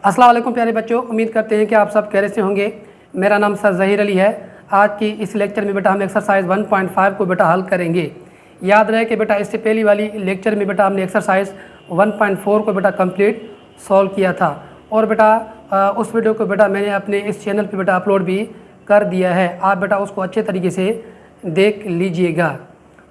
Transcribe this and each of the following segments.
अस्सलाम वालेकुम प्यारे बच्चों, उम्मीद करते हैं कि आप सब खैरियत से होंगे। मेरा नाम सर ज़हीर अली है। आज की इस लेक्चर में बेटा हम एक्सरसाइज 1.5 को बेटा हल करेंगे। याद रहे कि बेटा इससे पहली वाली लेक्चर में बेटा हमने एक्सरसाइज 1.4 को बेटा कंप्लीट सॉल्व किया था और बेटा उस वीडियो को बेटा मैंने अपने इस चैनल पर बेटा अपलोड भी कर दिया है। आप बेटा उसको अच्छे तरीके से देख लीजिएगा।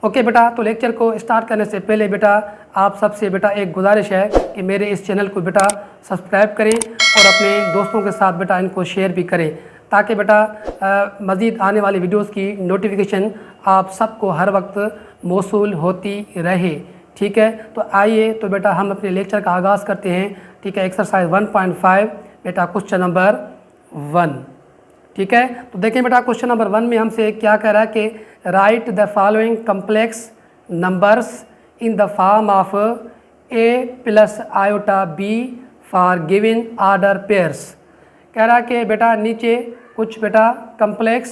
ओके बेटा, तो लेक्चर को स्टार्ट करने से पहले बेटा आप सबसे बेटा एक गुजारिश है कि मेरे इस चैनल को बेटा सब्सक्राइब करें और अपने दोस्तों के साथ बेटा इनको शेयर भी करें, ताकि बेटा मज़ीद आने वाली वीडियोस की नोटिफिकेशन आप सबको हर वक्त मौसूल होती रहे। ठीक है, तो आइए तो बेटा हम अपने लेक्चर का आगाज़ करते हैं। ठीक है, एक्सरसाइज 1.5 बेटा क्वेश्चन नंबर 1। ठीक है, तो देखें बेटा क्वेश्चन नंबर 1 में हमसे क्या कह रहा है कि right the following complex numbers in the form of a plus iota b for given order pairs. कह रहा है कि बेटा नीचे कुछ बेटा कम्प्लेक्स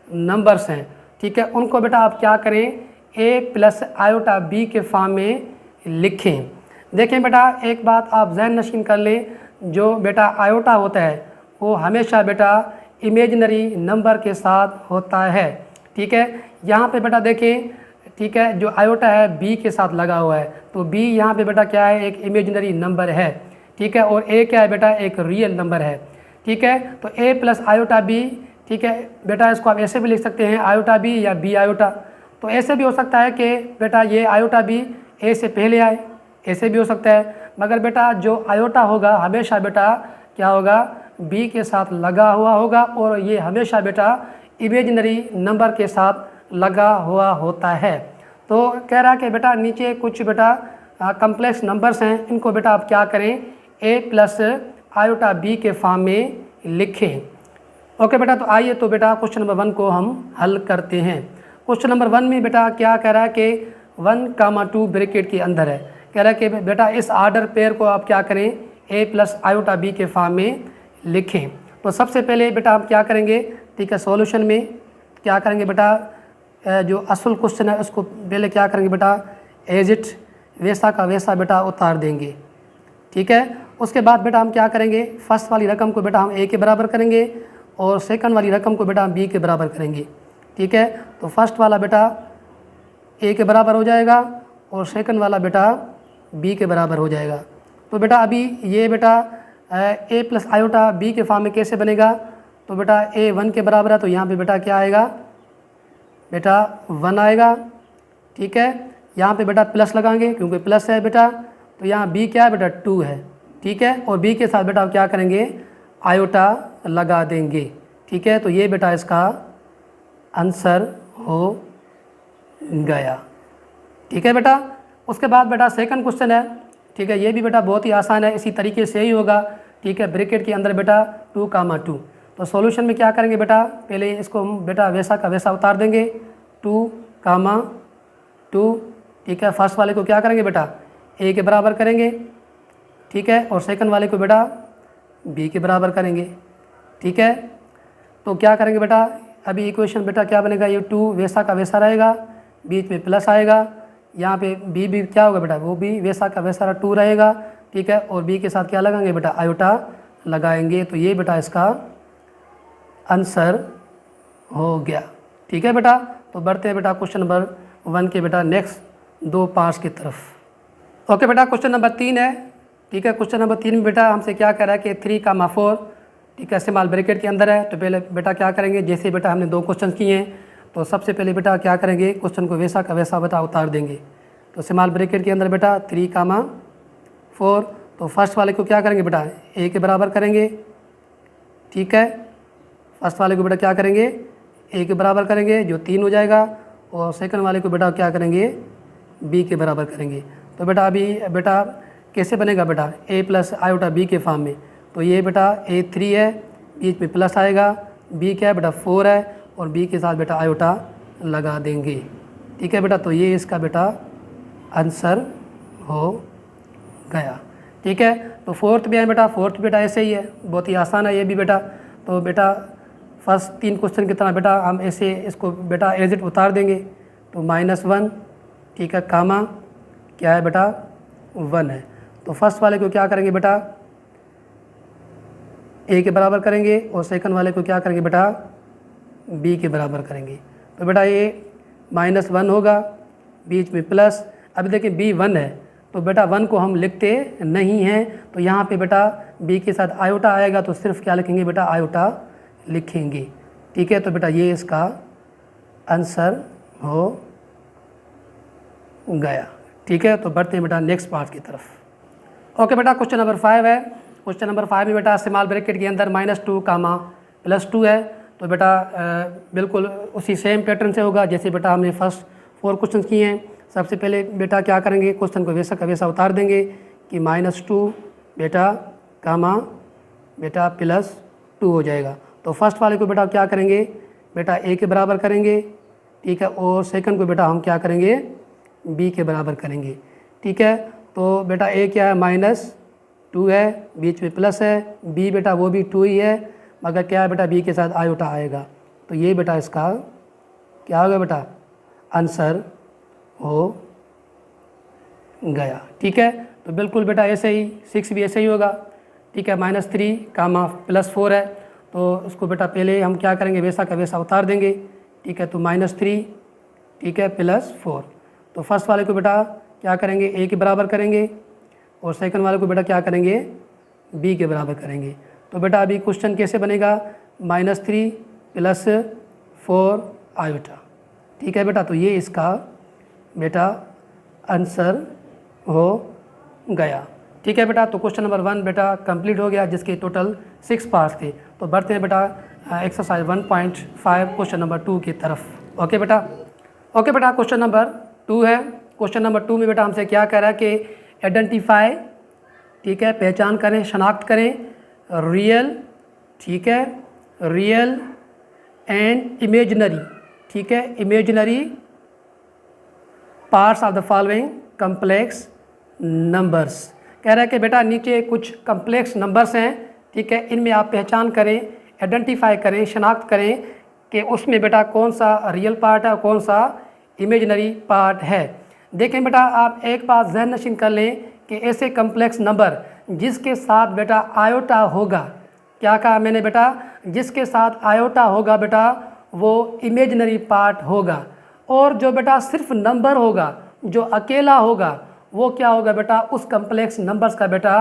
नंबर्स हैं। ठीक है, उनको बेटा आप क्या करें, a प्लस आयोटा b के फॉर्म में लिखें। देखें बेटा एक बात आप जहन नशीन कर लें, जो बेटा आयोटा होता है वो हमेशा बेटा इमेजिनरी नंबर के साथ होता है। ठीक है, यहाँ पे बेटा देखें, ठीक है, जो आयोटा है b के साथ लगा हुआ है, तो b यहाँ पे बेटा क्या है, एक इमेजिनरी नंबर है। ठीक है, और a क्या है बेटा, एक रियल नंबर है। ठीक है, तो a प्लस आयोटा b। ठीक है बेटा, इसको आप ऐसे भी लिख सकते हैं आयोटा b या b आयोटा। तो ऐसे भी हो सकता है कि बेटा ये आयोटा b a से पहले आए, ऐसे भी हो सकता है। मगर बेटा जो आयोटा होगा हमेशा बेटा क्या होगा, b के साथ लगा हुआ होगा और ये हमेशा बेटा इमेजिनरी नंबर के साथ लगा हुआ होता है। तो कह रहा है कि बेटा नीचे कुछ बेटा कम्प्लेक्स नंबर्स हैं, इनको बेटा आप क्या करें, a प्लस आयोटा b के फॉर्म में लिखें। ओके बेटा, तो आइए तो बेटा क्वेश्चन नंबर 1 को हम हल करते हैं। क्वेश्चन नंबर 1 में बेटा क्या कह रहा है कि 1, 2 ब्रैकेट के अंदर है। कह रहा है कि बेटा इस ऑर्डर पेयर को आप क्या करें, a प्लस आयोटा b के फॉर्म में लिखें। तो सबसे पहले बेटा आप क्या करेंगे, ठीक है, सॉल्यूशन में क्या करेंगे बेटा, जो असल क्वेश्चन है उसको पहले क्या करेंगे बेटा, एज इट वैसा का वैसा बेटा उतार देंगे। ठीक है, उसके बाद बेटा हम क्या करेंगे, फर्स्ट वाली रकम को बेटा हम a के बराबर करेंगे और सेकंड वाली रकम को बेटा हम b के बराबर करेंगे। ठीक है, तो फर्स्ट वाला बेटा a के बराबर हो जाएगा और सेकंड वाला बेटा b के बराबर हो जाएगा। तो बेटा अभी ये बेटा a प्लस आयोटा b के फॉर्म में कैसे बनेगा, तो बेटा a 1 के बराबर है, तो यहाँ पे बेटा क्या आएगा, बेटा 1 आएगा। ठीक है, यहाँ पे बेटा प्लस लगाएंगे क्योंकि प्लस है बेटा, तो यहाँ b क्या है बेटा 2 है। ठीक है, और b के साथ बेटा क्या करेंगे, आयोटा लगा देंगे। ठीक है, तो ये बेटा इसका आंसर हो गया। ठीक है बेटा, उसके बाद बेटा सेकंड क्वेश्चन है। ठीक है, ये भी बेटा बहुत ही आसान है, इसी तरीके से ही होगा। ठीक है, ब्रैकेट के अंदर बेटा 2, 2। तो सॉल्यूशन में क्या करेंगे बेटा, पहले इसको हम बेटा वैसा का वैसा उतार देंगे, 2, 2। ठीक है, फर्स्ट वाले को क्या करेंगे बेटा a के बराबर करेंगे। ठीक है, और सेकंड वाले को बेटा b के बराबर करेंगे। ठीक है, तो क्या करेंगे बेटा, अभी इक्वेशन बेटा क्या बनेगा, ये 2 वैसा का वैसा रहेगा, बीच में प्लस आएगा, यहाँ पे b भी क्या होगा बेटा, वो भी वैसा का वैसा 2 रहेगा। ठीक है, और b के साथ क्या लगाएंगे बेटा, आयोटा लगाएंगे। तो ये बेटा इसका आंसर हो गया। ठीक है बेटा, तो बढ़ते हैं बेटा क्वेश्चन नंबर 1 के बेटा नेक्स्ट 2 पार्ट्स की तरफ। ओके बेटा, क्वेश्चन नंबर 3 है। ठीक है, क्वेश्चन नंबर 3 में बेटा हमसे क्या कह रहा है कि 3, 4। ठीक है, स्मॉल ब्रैकेट के अंदर है। तो पहले बेटा क्या करेंगे, जैसे बेटा हमने 2 क्वेश्चन किए हैं, तो सबसे पहले बेटा क्या करेंगे, क्वेश्चन को वैसा का वैसा बेटा उतार देंगे। तो स्मॉल ब्रैकेट के अंदर बेटा 3, 4। तो फर्स्ट वाले को क्या करेंगे बेटा, a के बराबर करेंगे। ठीक है, फर्स्ट वाले को बेटा क्या करेंगे, a के बराबर करेंगे, जो 3 हो जाएगा, और सेकंड वाले को बेटा क्या करेंगे, b के बराबर करेंगे। तो बेटा अभी बेटा कैसे बनेगा बेटा, a प्लस आयोटा b के फॉर्म में। तो ये बेटा a 3 है, बीच में प्लस आएगा, b क्या है बेटा 4 है, और b के साथ बेटा आयोटा लगा देंगे। ठीक है बेटा, तो ये इसका बेटा आंसर हो गया। ठीक है, तो फोर्थ भी है बेटा, फोर्थ बेटा ऐसे ही है, बहुत ही आसान है ये भी बेटा। तो बेटा फर्स्ट 3 क्वेश्चन की तरह बेटा हम ऐसे इसको बेटा एज इट उतार देंगे। तो -1, ठीक है, कामा क्या है बेटा 1 है। तो फर्स्ट वाले को क्या करेंगे बेटा, ए के बराबर करेंगे और सेकंड वाले को क्या करेंगे बेटा, बी के बराबर करेंगे। तो बेटा ये -1 होगा, बीच में प्लस। अभी देखिए बी 1 है तो बेटा 1 को हम लिखते नहीं हैं, तो यहाँ पे बेटा बी के साथ आयोटा आएगा तो सिर्फ क्या लिखेंगे बेटा, आयोटा लिखेंगे। ठीक है, तो बेटा ये इसका आंसर हो गया। ठीक है, तो बढ़ते हैं बेटा नेक्स्ट पार्ट की तरफ। ओके बेटा, क्वेश्चन नंबर 5 है। क्वेश्चन नंबर 5 में बेटा स्मॉल ब्रैकेट के अंदर -2 कामा +2 है। तो बेटा बिल्कुल उसी सेम पैटर्न से होगा जैसे बेटा हमने फर्स्ट 4 क्वेश्चन किए हैं। सबसे पहले बेटा क्या करेंगे, क्वेश्चन को वैसा का वैसा उतार देंगे कि -2 बेटा कामा बेटा +2 हो जाएगा। तो फर्स्ट वाले को बेटा क्या करेंगे बेटा, ए के बराबर करेंगे। ठीक है, और सेकंड को बेटा हम क्या करेंगे, बी के बराबर करेंगे। ठीक है, तो बेटा ए क्या है, -2 है, बीच में प्लस है। बी बेटा वो भी 2 ही है, मगर क्या है बेटा, बी के साथ आयोटा आएगा। तो ये बेटा इसका क्या होगा बेटा, आंसर हो गया। ठीक है, तो बिल्कुल बेटा ऐसे ही 6 भी ऐसे ही होगा। ठीक है, -3 कामा +4 है, तो उसको बेटा पहले हम क्या करेंगे, वैसा का वैसा उतार देंगे। ठीक है, तो -3 ठीक है +4। तो फर्स्ट वाले को बेटा क्या करेंगे, ए के बराबर करेंगे और सेकंड वाले को बेटा क्या करेंगे, बी के बराबर करेंगे। तो बेटा अभी क्वेश्चन कैसे बनेगा, -3 +4 आयोटा। ठीक है बेटा, तो ये इसका बेटा आंसर हो गया। ठीक है बेटा, तो क्वेश्चन नंबर 1 बेटा कंप्लीट हो गया, जिसके टोटल 6 पार्ट्स थे। तो बढ़ते हैं बेटा एक्सरसाइज 1.5 क्वेश्चन नंबर 2 की तरफ। ओके बेटा, क्वेश्चन नंबर 2 है। क्वेश्चन नंबर 2 में बेटा हमसे क्या कह रहा है कि आइडेंटिफाई, ठीक है, पहचान करें, शनाख्त करें, रियल, ठीक है, रियल एंड इमेजिनरी, ठीक है, imaginary parts of the following complex numbers. कह रहा है कि बेटा नीचे कुछ कम्प्लेक्स नंबर्स हैं। ठीक है, इनमें आप पहचान करें, आइडेंटिफाई करें, शनाख्त करें कि उसमें बेटा कौन सा रियल पार्ट है, कौन सा इमेजिनरी पार्ट है। देखें बेटा, आप एक बात ज़हन नशीन कर लें कि ऐसे कम्प्लेक्स नंबर जिसके साथ बेटा आयोटा होगा, क्या कहा मैंने बेटा, जिसके साथ आयोटा होगा बेटा वो इमेजिनरी पार्ट होगा। और जो बेटा सिर्फ नंबर होगा, जो अकेला होगा, वो क्या होगा बेटा, उस कम्प्लेक्स नंबर्स का बेटा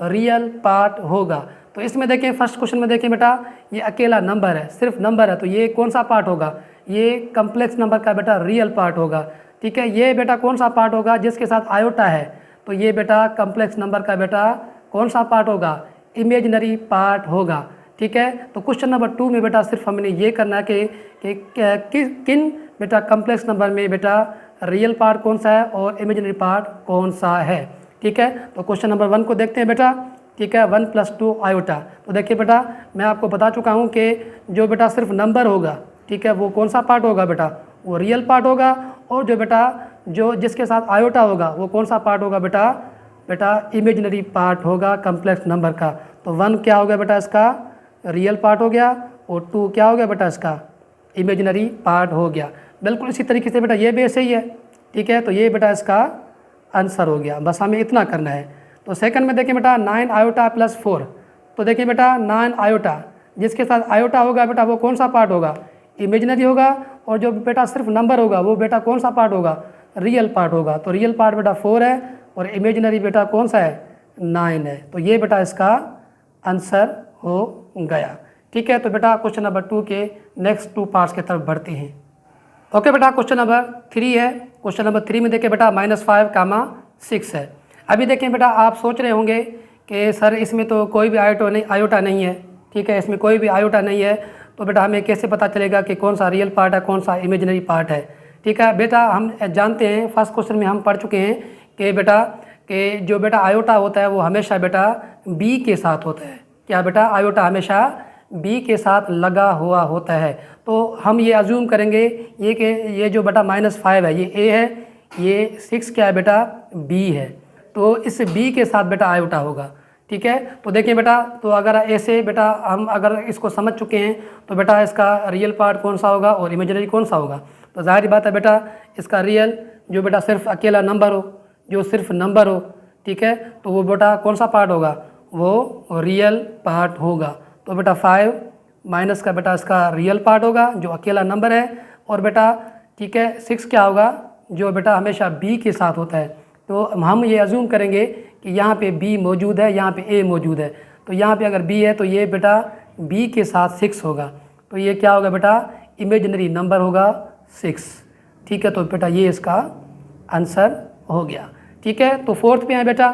रियल पार्ट होगा। तो इसमें देखें, फर्स्ट क्वेश्चन में देखें बेटा, ये अकेला नंबर है, सिर्फ नंबर है, तो ये कौन सा पार्ट होगा, ये कम्प्लेक्स नंबर का बेटा रियल पार्ट होगा। ठीक है, ये बेटा कौन सा पार्ट होगा, जिसके साथ आयोटा है, तो ये बेटा कम्प्लेक्स नंबर का बेटा कौन सा पार्ट होगा, इमेजिनरी पार्ट होगा। ठीक है, तो क्वेश्चन नंबर 2 में बेटा सिर्फ हमने ये करना है कि किन बेटा कम्प्लेक्स नंबर में बेटा रियल पार्ट कौन सा है और इमेजिनरी पार्ट कौन सा है। ठीक है, तो क्वेश्चन नंबर 1 को देखते हैं बेटा। ठीक है, 1 + 2 आयोटा। तो देखिए बेटा, मैं आपको बता चुका हूँ कि जो बेटा सिर्फ नंबर होगा, ठीक है, वो कौन सा पार्ट होगा बेटा, वो रियल पार्ट होगा। और जो बेटा जो जिसके साथ आयोटा होगा वो कौन सा पार्ट होगा बेटा इमेजिनरी पार्ट होगा कम्प्लेक्स नंबर का। तो 1 क्या हो गया बेटा, इसका रियल पार्ट हो गया, और 2 क्या हो गया बेटा, इसका इमेजिनरी पार्ट हो गया। बिल्कुल इसी तरीके से बेटा ये भी ऐसे ही है। ठीक है, तो ये बेटा इसका आंसर हो गया, बस हमें इतना करना है। तो सेकंड में देखिए बेटा 9 आयोटा +4। तो देखिए बेटा 9 आयोटा, जिसके साथ आयोटा होगा बेटा वो कौन सा पार्ट होगा, इमेजिनरी होगा। और जो बेटा सिर्फ नंबर होगा वो बेटा कौन सा पार्ट होगा, रियल पार्ट होगा। तो रियल पार्ट बेटा 4 है और इमेजिनरी बेटा कौन सा है, 9 है। तो ये बेटा इसका आंसर हो गया। ठीक है, तो बेटा क्वेश्चन नंबर 2 के नेक्स्ट 2 पार्ट्स की तरफ बढ़ते हैं। ओके बेटा, क्वेश्चन नंबर 3 है। क्वेश्चन नंबर 3 में देखिए बेटा -5, 6 है। अभी देखें बेटा, आप सोच रहे होंगे कि सर इसमें तो कोई भी आयोटा नहीं है। ठीक है, इसमें कोई भी आयोटा नहीं है, तो बेटा हमें कैसे पता चलेगा कि कौन सा रियल पार्ट है, कौन सा इमेजिनरी पार्ट है। ठीक है बेटा, हम जानते हैं, फर्स्ट क्वेश्चन में हम पढ़ चुके हैं कि बेटा जो बेटा आयोटा होता है वो हमेशा बेटा बी के साथ होता है। क्या बेटा, आयोटा हमेशा बी के साथ लगा हुआ होता है। तो हम ये अज्यूम करेंगे ये कि ये जो बेटा -5 है ये ए है, ये 6 क्या है बेटा, बी है। तो इस बी के साथ बेटा आयोटा होगा। ठीक है, तो देखिए बेटा, तो अगर ऐसे बेटा हम अगर इसको समझ चुके हैं तो बेटा इसका रियल पार्ट कौन सा होगा और इमेजिनरी कौन सा होगा। तो जाहिर बात है बेटा इसका रियल जो बेटा सिर्फ अकेला नंबर हो, जो सिर्फ नंबर हो, ठीक है, तो वो बेटा कौन सा पार्ट होगा, वो रियल पार्ट होगा। तो बेटा 5 माइनस का बेटा इसका रियल पार्ट होगा जो अकेला नंबर है, और बेटा ठीक है 6 क्या होगा जो बेटा हमेशा b के साथ होता है। तो हम ये अज्यूम करेंगे कि यहाँ पे b मौजूद है, यहाँ पे a मौजूद है, तो यहाँ पे अगर b है तो ये बेटा b के साथ 6 होगा, तो ये क्या होगा बेटा इमेजिनरी नंबर होगा 6। ठीक है, तो बेटा ये इसका आंसर हो गया। ठीक है, तो फोर्थ पे है बेटा,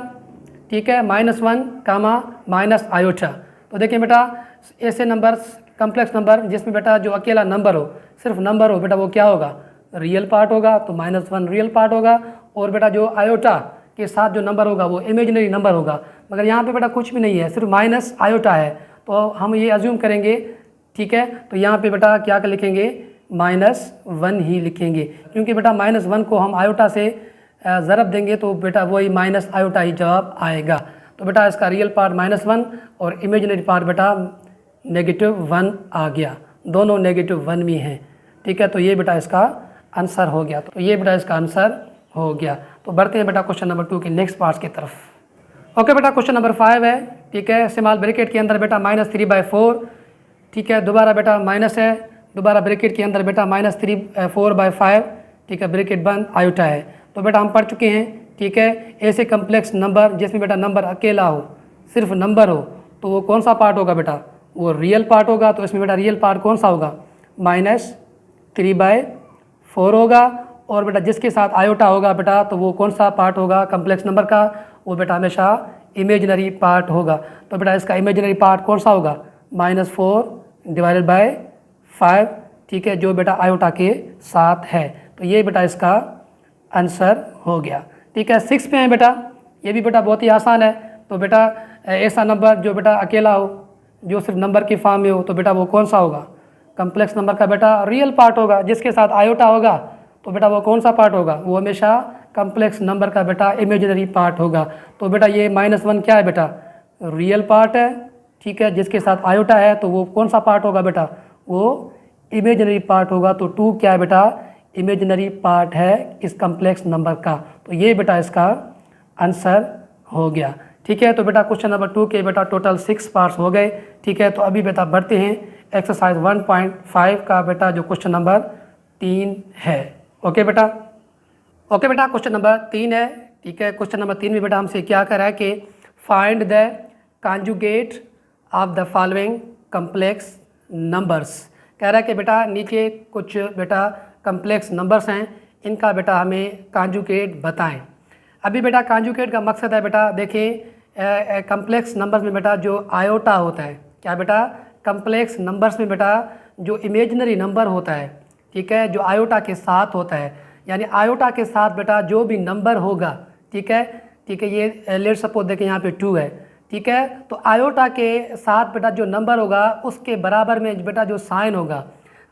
ठीक है, -1 कामा माइनस आयोटा। तो देखिए बेटा ऐसे नंबर कम्प्लेक्स नंबर जिसमें बेटा जो अकेला नंबर हो, सिर्फ नंबर हो बेटा, वो क्या होगा रियल पार्ट होगा, तो -1 रियल पार्ट होगा, और बेटा जो आयोटा के साथ जो नंबर होगा वो इमेजिनरी नंबर होगा। मगर यहाँ पे बेटा कुछ भी नहीं है, सिर्फ माइनस आयोटा है, तो हम ये अज्यूम करेंगे। ठीक है, तो यहाँ पे बेटा क्या कर लिखेंगे -1 ही लिखेंगे, क्योंकि बेटा -1 को हम आयोटा से ज़रब देंगे तो बेटा वही माइनस आयोटा ही जवाब आएगा। तो बेटा इसका रियल पार्ट -1 और इमेजिनरी पार्ट बेटा -1 आ गया, दोनों -1 में हैं। ठीक है, तो ये बेटा इसका आंसर हो गया, तो ये बेटा इसका आंसर हो गया। तो बढ़ते हैं बेटा क्वेश्चन नंबर 2 के नेक्स्ट पार्ट की तरफ। ओके बेटा क्वेश्चन नंबर 5 है। ठीक है, स्मॉल ब्रैकेट के अंदर बेटा -3/4। ठीक है, दोबारा बेटा माइनस है, दोबारा ब्रैकेट के अंदर बेटा -4/5। ठीक है, ब्रैकेट बंद, आयोटा है। तो बेटा हम पढ़ चुके हैं। ठीक है, ऐसे कम्प्लेक्स नंबर जिसमें बेटा नंबर अकेला हो, सिर्फ नंबर हो, तो वो कौन सा पार्ट होगा बेटा, वो रियल पार्ट होगा। तो इसमें बेटा रियल पार्ट कौन सा होगा -3/4 होगा, और बेटा जिसके साथ आयोटा होगा बेटा तो वो कौन सा पार्ट होगा कम्प्लेक्स नंबर का, वो बेटा हमेशा इमेजिनरी पार्ट होगा। तो बेटा इसका इमेजिनरी पार्ट कौन सा होगा -4/5। ठीक है, जो बेटा आयोटा के साथ है। तो ये बेटा इसका आंसर हो गया। ठीक है, 6 पे है बेटा, ये भी बेटा बहुत ही आसान है। तो बेटा ऐसा नंबर जो बेटा अकेला हो, जो सिर्फ नंबर की फॉर्म में हो, तो बेटा वो कौन सा होगा कम्प्लेक्स नंबर का बेटा रियल पार्ट होगा। जिसके साथ आयोटा होगा तो बेटा वो कौन सा पार्ट होगा, वो हमेशा कम्प्लेक्स नंबर का बेटा इमेजिनरी पार्ट होगा। तो बेटा ये -1 क्या है बेटा रियल पार्ट है। ठीक है, जिसके साथ आयोटा है तो वो कौन सा पार्ट होगा बेटा, वो इमेजिनरी पार्ट होगा। तो 2 क्या है बेटा इमेजिनरी पार्ट है इस कम्प्लेक्स नंबर का। तो ये बेटा इसका आंसर हो गया। ठीक है, तो बेटा क्वेश्चन नंबर 2 के बेटा टोटल 6 पार्ट्स हो गए। ठीक है, तो अभी बेटा बढ़ते हैं एक्सरसाइज 1.5 का बेटा जो क्वेश्चन नंबर 3 है। ओके बेटा, ओके बेटा क्वेश्चन नंबर 3 है। ठीक है, क्वेश्चन नंबर 3 में बेटा हमसे क्या कह रहा है कि find the conjugate of the following complex numbers. कह रहा है कि बेटा नीचे कुछ बेटा कम्प्लेक्स नंबर्स हैं, इनका बेटा हमें कॉन्जुगेट बताएं। अभी बेटा कॉन्जुगेट का मकसद है बेटा देखिए कम्प्लेक्स नंबर्स में बेटा जो आयोटा होता है, क्या बेटा कम्प्लेक्स नंबर्स में बेटा जो इमेजिनरी नंबर होता है, ठीक है, जो आयोटा के साथ होता है, यानी आयोटा के साथ बेटा जो भी नंबर होगा, ठीक है, ये लेट सपोज देखिए यहाँ पे 2 है। ठीक है, तो आयोटा के साथ बेटा जो नंबर होगा उसके बराबर में बेटा जो साइन होगा,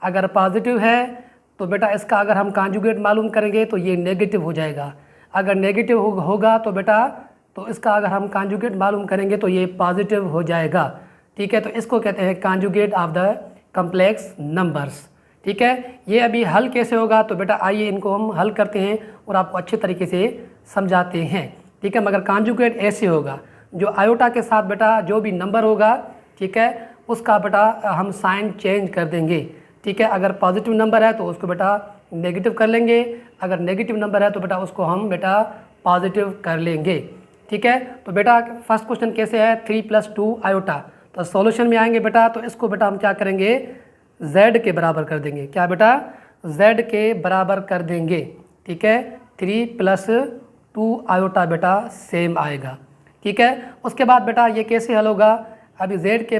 अगर पॉजिटिव है तो बेटा इसका अगर हम कॉन्जुगेट मालूम करेंगे तो ये नेगेटिव हो जाएगा। अगर नेगेटिव होगा तो बेटा तो इसका अगर हम कॉन्जुगेट मालूम करेंगे तो ये पॉजिटिव हो जाएगा। ठीक है, तो इसको कहते हैं conjugate of the complex numbers. ठीक है, ये अभी हल कैसे होगा, तो बेटा आइए इनको हम हल करते हैं और आपको अच्छे तरीके से समझाते हैं। ठीक है, मगर कॉन्जुगेट ऐसे होगा, जो आयोटा के साथ बेटा जो भी नंबर होगा, ठीक है, उसका बेटा हम साइन चेंज कर देंगे। ठीक है, अगर पॉजिटिव नंबर है तो उसको बेटा नेगेटिव कर लेंगे, अगर नेगेटिव नंबर है तो बेटा उसको हम बेटा पॉजिटिव कर लेंगे। ठीक है, तो बेटा फर्स्ट क्वेश्चन कैसे है 3 + 2 आयोटा। तो सॉल्यूशन में आएंगे बेटा, तो इसको बेटा हम क्या करेंगे z के बराबर कर देंगे। क्या बेटा z के बराबर कर देंगे। ठीक है, 3 + 2 आयोटा बेटा सेम आएगा। ठीक है, उसके बाद बेटा ये कैसे हल होगा, अभी z के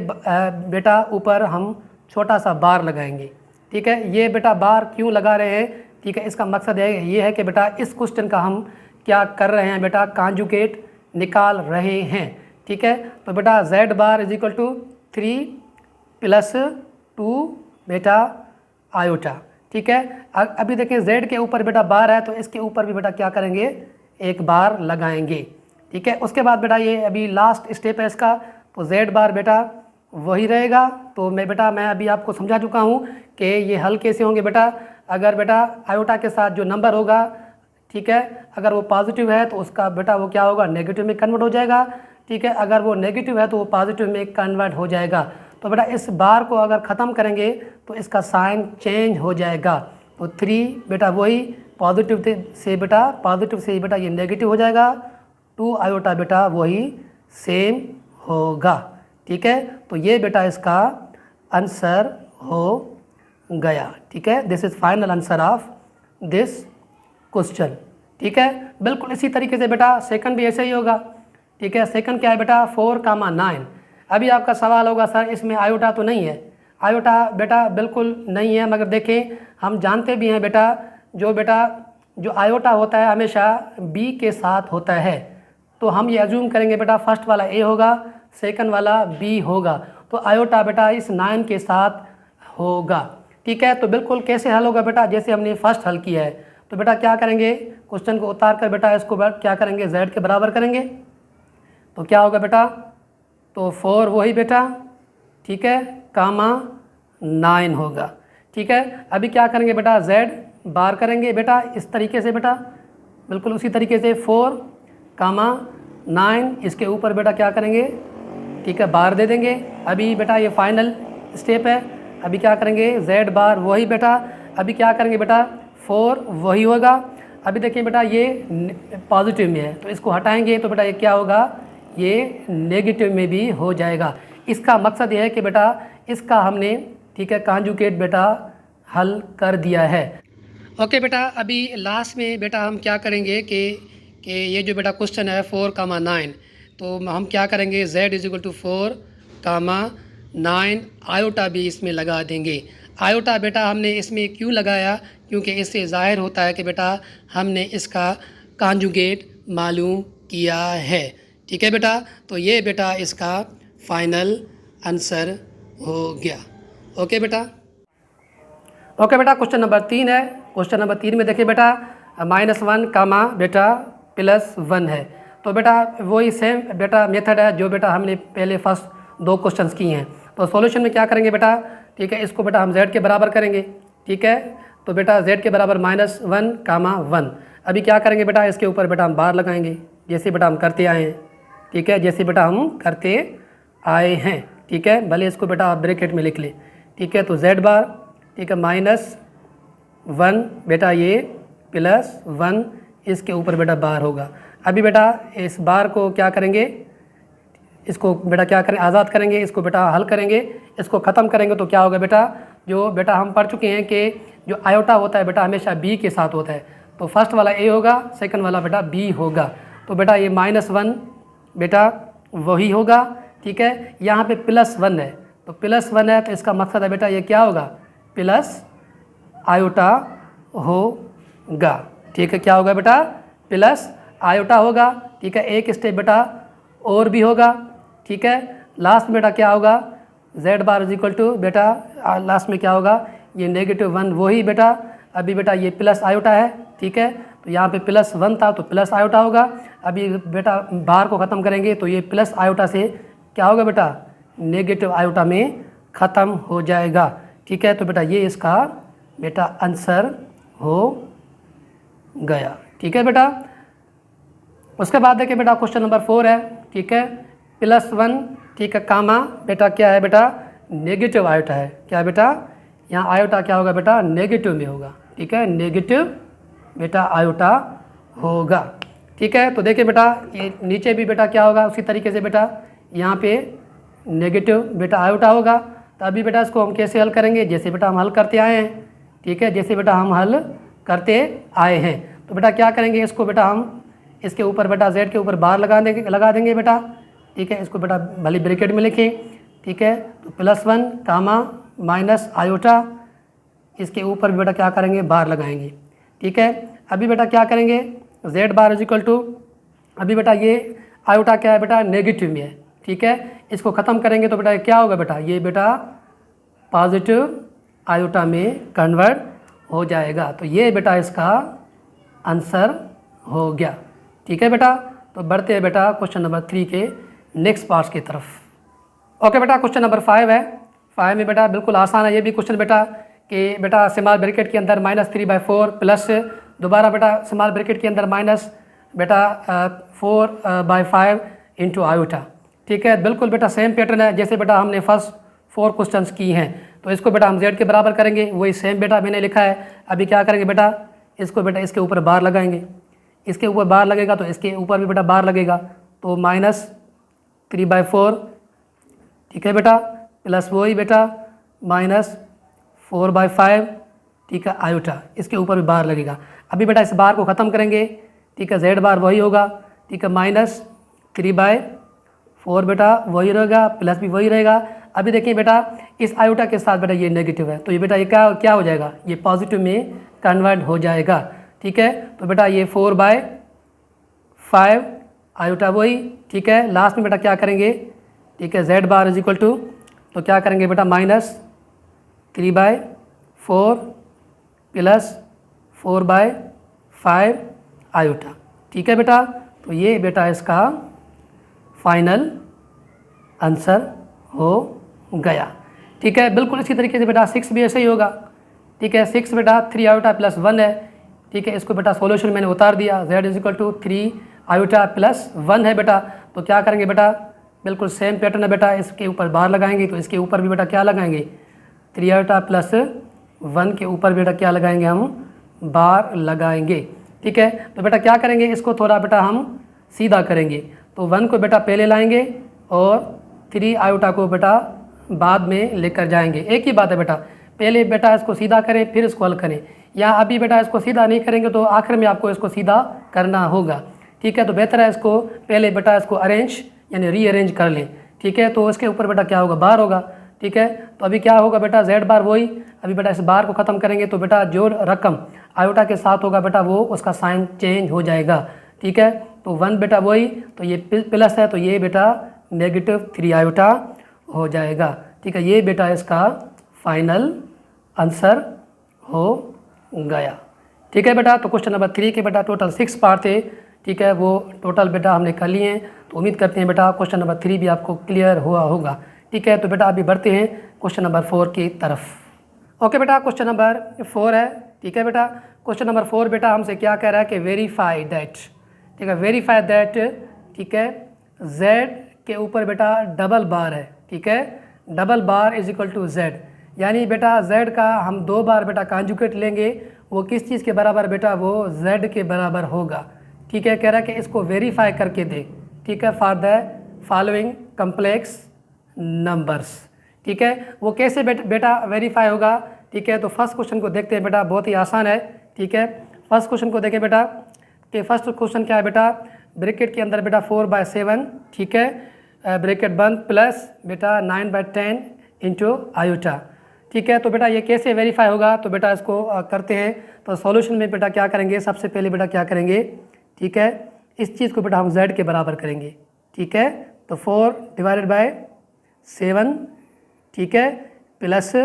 बेटा ऊपर हम छोटा सा बार लगाएंगे। ठीक है, ये बेटा बार क्यों लगा रहे हैं, ठीक है, इसका मकसद ये है कि बेटा इस क्वेश्चन का हम क्या कर रहे हैं बेटा कॉन्जुगेट निकाल रहे हैं। ठीक है, तो बेटा z बार = 3 + 2 बेटा आयोटा। ठीक है, अभी देखिए z के ऊपर बेटा बार है तो इसके ऊपर भी बेटा क्या करेंगे एक बार लगाएंगे। ठीक है, उसके बाद बेटा ये अभी लास्ट स्टेप है इसका, तो z बार बेटा वही रहेगा। तो मैं अभी आपको समझा चुका हूँ कि ये हल कैसे होंगे बेटा, अगर बेटा आयोटा के साथ जो नंबर होगा, ठीक है, अगर वो पॉजिटिव है तो उसका बेटा वो क्या होगा नेगेटिव में कन्वर्ट हो जाएगा। ठीक है, अगर वो नेगेटिव है तो वो पॉजिटिव में कन्वर्ट हो जाएगा। तो बेटा इस बार को अगर ख़त्म करेंगे तो इसका साइन चेंज हो जाएगा। तो 3 बेटा वही पॉजिटिव से बेटा ये नेगेटिव हो जाएगा, 2 आयोटा बेटा वही सेम होगा। ठीक है, तो ये बेटा इसका आंसर हो गया। ठीक है, this is final answer of this question. ठीक है, बिल्कुल इसी तरीके से बेटा सेकंड भी ऐसे ही होगा। ठीक है, सेकंड क्या है बेटा 4,9। अभी आपका सवाल होगा सर इसमें आयोटा तो नहीं है। आयोटा बेटा बिल्कुल नहीं है, मगर देखें हम जानते भी हैं बेटा जो आयोटा होता है हमेशा बी के साथ होता है। तो हम ये अज्यूम करेंगे बेटा फर्स्ट वाला ए होगा, सेकंड वाला बी होगा, तो आयोटा बेटा इस 9 के साथ होगा। ठीक है, तो बिल्कुल कैसे हल होगा बेटा, जैसे हमने फर्स्ट हल किया है। तो बेटा क्या करेंगे, क्वेश्चन को उतार कर बेटा इसको क्या करेंगे, z के बराबर करेंगे। तो क्या होगा बेटा, तो 4 वही बेटा, ठीक है, कामा 9 होगा। ठीक है, अभी क्या करेंगे बेटा z बार करेंगे बेटा इस तरीके से बेटा, बिल्कुल उसी तरीके से 4 कामा 9, इसके ऊपर बेटा क्या करेंगे, ठीक है, बार दे देंगे। अभी बेटा ये फाइनल स्टेप है। अभी क्या करेंगे z बार वही बेटा, अभी क्या करेंगे बेटा 4 वही होगा। अभी देखिए बेटा ये पॉजिटिव में है तो इसको हटाएंगे तो बेटा ये क्या होगा, ये नेगेटिव में भी हो जाएगा। इसका मकसद ये है कि बेटा इसका हमने, ठीक है, कॉन्जुगेट बेटा हल कर दिया है। ओके बेटा, अभी लास्ट में बेटा हम क्या करेंगे कि ये जो बेटा क्वेश्चन है 4,9, तो हम क्या करेंगे z = 4,9 आयोटा भी इसमें लगा देंगे। आयोटा बेटा हमने इसमें क्यों लगाया, क्योंकि इससे ज़ाहिर होता है कि बेटा हमने इसका कॉन्जुगेट मालूम किया है। ठीक है बेटा, तो ये बेटा इसका फाइनल आंसर हो गया। ओके बेटा, क्वेश्चन नंबर 3 है। क्वेश्चन नंबर 3 में देखिए बेटा -1 कामा बेटा +1 है। तो बेटा वही सेम बेटा मेथड है जो बेटा हमने पहले फर्स्ट 2 क्वेश्चंस किए हैं। तो सॉल्यूशन में क्या करेंगे बेटा, ठीक है, इसको बेटा हम z के बराबर करेंगे। ठीक है, तो बेटा z के बराबर -1 कामा 1। अभी क्या करेंगे बेटा, इसके ऊपर बेटा हम बार लगाएंगे जैसे बेटा हम करते आए हैं। ठीक है, जैसे बेटा हम करते आए हैं। ठीक है, भले इसको बेटा आप ब्रैकेट में लिख ले। ठीक है, तो z बार, ठीक है, -1 बेटा ये +1, इसके ऊपर बेटा बार होगा। अभी बेटा इस बार को क्या करेंगे, इसको बेटा क्या करें, आज़ाद करेंगे, इसको बेटा हल करेंगे, इसको ख़त्म करेंगे तो क्या होगा बेटा, जो बेटा हम पढ़ चुके हैं कि जो आयोटा होता है बेटा हमेशा बी के साथ होता है। तो फर्स्ट वाला ए होगा, सेकंड वाला बेटा बी होगा। तो बेटा ये -1 बेटा वही होगा। ठीक है, यहाँ पे +1 है, तो +1 है तो इसका मकसद है बेटा ये क्या होगा, प्लस आयोटा होगा। ठीक है, क्या होगा बेटा, प्लस आयोटा होगा। ठीक है, एक स्टेप बेटा और भी होगा। ठीक है, लास्ट में बेटा क्या होगा, z बार = बेटा लास्ट में क्या होगा, ये -1 वही बेटा, अभी बेटा ये प्लस आयोटा है। ठीक है, तो यहाँ पे +1 था तो प्लस आयोटा होगा। अभी बेटा बार को ख़त्म करेंगे तो ये प्लस आयोटा से क्या होगा बेटा, नेगेटिव आयोटा में ख़त्म हो जाएगा। ठीक है, तो बेटा ये इसका बेटा आंसर हो गया। ठीक है बेटा, उसके बाद देखिए बेटा क्वेश्चन नंबर 4 है। ठीक है, +1, ठीक है, कामा बेटा क्या है बेटा, नेगेटिव आयोटा है। क्या है बेटा, यहाँ आयोटा क्या होगा बेटा, नेगेटिव में होगा। ठीक है, नेगेटिव बेटा आयोटा होगा। ठीक है, तो देखिए बेटा ये नीचे भी बेटा क्या होगा, उसी तरीके से बेटा यहाँ पे नेगेटिव बेटा आयोटा होगा। तो अभी बेटा इसको हम कैसे हल करेंगे, जैसे बेटा हम हल करते आए हैं। ठीक है, जैसे बेटा हम हल करते आए हैं। तो बेटा क्या करेंगे, इसको बेटा हम इसके ऊपर बेटा z के ऊपर बार लगा देंगे बेटा। ठीक है, इसको बेटा भले ब्रैकेट में लिखें। ठीक है, तो +1 कामा माइनस आयोटा, इसके ऊपर बेटा क्या करेंगे, बार लगाएंगे। ठीक है, अभी बेटा क्या करेंगे, z बार = अभी बेटा ये आयोटा क्या है बेटा, नेगेटिव में है। ठीक है, इसको ख़त्म करेंगे तो बेटा क्या होगा बेटा, ये बेटा पॉजिटिव आयोटा में कन्वर्ट हो जाएगा। तो ये बेटा इसका आंसर हो गया। ठीक है बेटा, तो बढ़ते हैं बेटा क्वेश्चन नंबर 3 के नेक्स्ट पार्ट की तरफ। ओके बेटा, क्वेश्चन नंबर 5 है। 5 में बेटा बिल्कुल आसान है ये भी क्वेश्चन बेटा, कि बेटा स्मॉल ब्रैकेट के अंदर -3/4 प्लस दोबारा बेटा स्मॉल ब्रैकेट के अंदर माइनस बेटा 4/5 इंटू आयोटा। ठीक है, बिल्कुल बेटा सेम पैटर्न है जैसे बेटा हमने फर्स्ट 4 क्वेश्चंस की हैं। तो इसको बेटा हम z के बराबर करेंगे, वही सेम बेटा मैंने लिखा है। अभी क्या करेंगे बेटा, इसको बेटा इसके ऊपर बार लगाएंगे, इसके ऊपर बार लगेगा तो इसके ऊपर भी बेटा बार लगेगा, तो -3/4, ठीक है बेटा, प्लस वही बेटा -4/5, ठीक है, आयोटा, इसके ऊपर भी बार लगेगा। अभी बेटा इस बार को ख़त्म करेंगे, ठीक है, z बार वही होगा, ठीक है, -3/4 बेटा वही रहेगा, प्लस भी वही रहेगा। अभी देखिए बेटा इस आयोटा के साथ बेटा ये नेगेटिव है, तो ये बेटा ये क्या हो जाएगा, ये पॉजिटिव में कन्वर्ट हो जाएगा, ठीक है। तो बेटा ये 4/5 आयोटा वही, ठीक है। लास्ट में बेटा क्या करेंगे, ठीक है, z bar is equal to, तो क्या करेंगे बेटा -3/4 प्लस 4/5 आयोटा, ठीक है बेटा। तो ये बेटा इसका फाइनल आंसर हो गया, ठीक है। बिल्कुल इसी तरीके से बेटा 6 भी ऐसे ही होगा, ठीक है। 6 बेटा 3 आयोटा प्लस 1 है, ठीक है। इसको बेटा सॉल्यूशन मैंने उतार दिया, z is equal to 3 iota plus 1 है बेटा। तो क्या करेंगे बेटा, बिल्कुल सेम पैटर्न है बेटा, इसके ऊपर बार लगाएंगे, तो इसके ऊपर भी बेटा क्या लगाएंगे, 3 आयोटा प्लस 1 के ऊपर बेटा क्या लगाएंगे, हम बार लगाएंगे, ठीक है। तो बेटा क्या करेंगे, इसको थोड़ा बेटा हम सीधा करेंगे, तो 1 को बेटा पहले लाएंगे और 3 आयोटा को बेटा बाद में लेकर जाएंगे। एक ही बात है बेटा, पहले बेटा इसको सीधा करें फिर इसको हल करें, या अभी बेटा इसको सीधा नहीं करेंगे तो आखिर में आपको इसको सीधा करना होगा, ठीक है। तो बेहतर है इसको पहले बेटा इसको अरेंज यानी रीअरेंज कर लें, ठीक है। तो इसके ऊपर बेटा क्या होगा, बार होगा, ठीक है। तो अभी क्या होगा बेटा, z बार वही, अभी बेटा इस बार को ख़त्म करेंगे तो बेटा जो रकम आयोटा के साथ होगा बेटा वो उसका साइन चेंज हो जाएगा, ठीक है। तो 1 बेटा वही, तो ये प्लस है तो ये बेटा -3 आयोटा हो जाएगा, ठीक है। ये बेटा इसका फाइनल आंसर हो गया, ठीक है बेटा। तो क्वेश्चन नंबर 3 के बेटा टोटल 6 पार्ट थे, ठीक है, वो टोटल बेटा हमने कर लिए हैं। तो उम्मीद करते हैं बेटा क्वेश्चन नंबर 3 भी आपको क्लियर हुआ होगा, ठीक है। तो बेटा अभी बढ़ते हैं क्वेश्चन नंबर 4 की तरफ। ओके बेटा, क्वेश्चन नंबर 4 है, ठीक है बेटा। क्वेश्चन नंबर 4 बेटा हमसे क्या कह रहा है कि वेरीफाई दैट, ठीक है, वेरीफाई दैट, ठीक है, z के ऊपर बेटा डबल बार है, ठीक है, double bar is equal to z, यानी बेटा z का हम 2 बार बेटा कॉन्जुगेट लेंगे, वो किस चीज़ के बराबर बेटा, वो z के बराबर होगा, ठीक है। कह रहा है कि इसको वेरीफाई करके दे, ठीक है, for the following complex numbers, ठीक है। वो कैसे बेटा वेरीफाई होगा, ठीक है। तो फर्स्ट क्वेश्चन को देखते हैं बेटा, बहुत ही आसान है, ठीक है। फर्स्ट क्वेश्चन को देखें बेटा कि फर्स्ट क्वेश्चन क्या है बेटा, ब्रैकेट के अंदर बेटा 4/7, ठीक है, ब्रैकेट बंद, प्लस बेटा 9/10 इंटू आयोटा, ठीक है। तो बेटा ये कैसे वेरीफाई होगा, तो बेटा इसको करते हैं। तो सॉल्यूशन में बेटा क्या करेंगे, सबसे पहले बेटा क्या करेंगे, ठीक है, इस चीज़ को बेटा हम z के बराबर करेंगे, ठीक है। तो 4/7, ठीक है, प्लस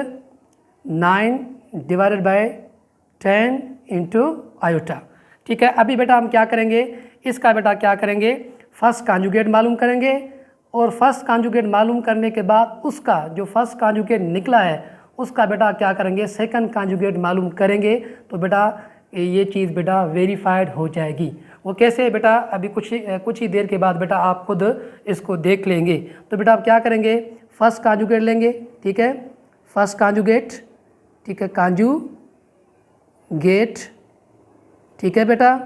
9/10 इंटू आयोटा, ठीक है। अभी बेटा हम क्या करेंगे, इसका बेटा क्या करेंगे, फर्स्ट कॉन्जुगेट मालूम करेंगे, और फर्स्ट कॉन्जुगेट मालूम करने के बाद उसका जो फर्स्ट कॉन्जुगेट निकला है उसका बेटा क्या करेंगे, सेकंड कॉन्जुगेट मालूम करेंगे, तो बेटा ये चीज़ बेटा वेरीफाइड हो जाएगी। वो कैसे बेटा, अभी कुछ ही देर के बाद बेटा आप खुद इसको देख लेंगे। तो बेटा आप क्या करेंगे, फर्स्ट कॉन्जुगेट लेंगे, ठीक है, फर्स्ट कॉन्जुगेट, ठीक है, कॉन्जुगेट, ठीक है बेटा,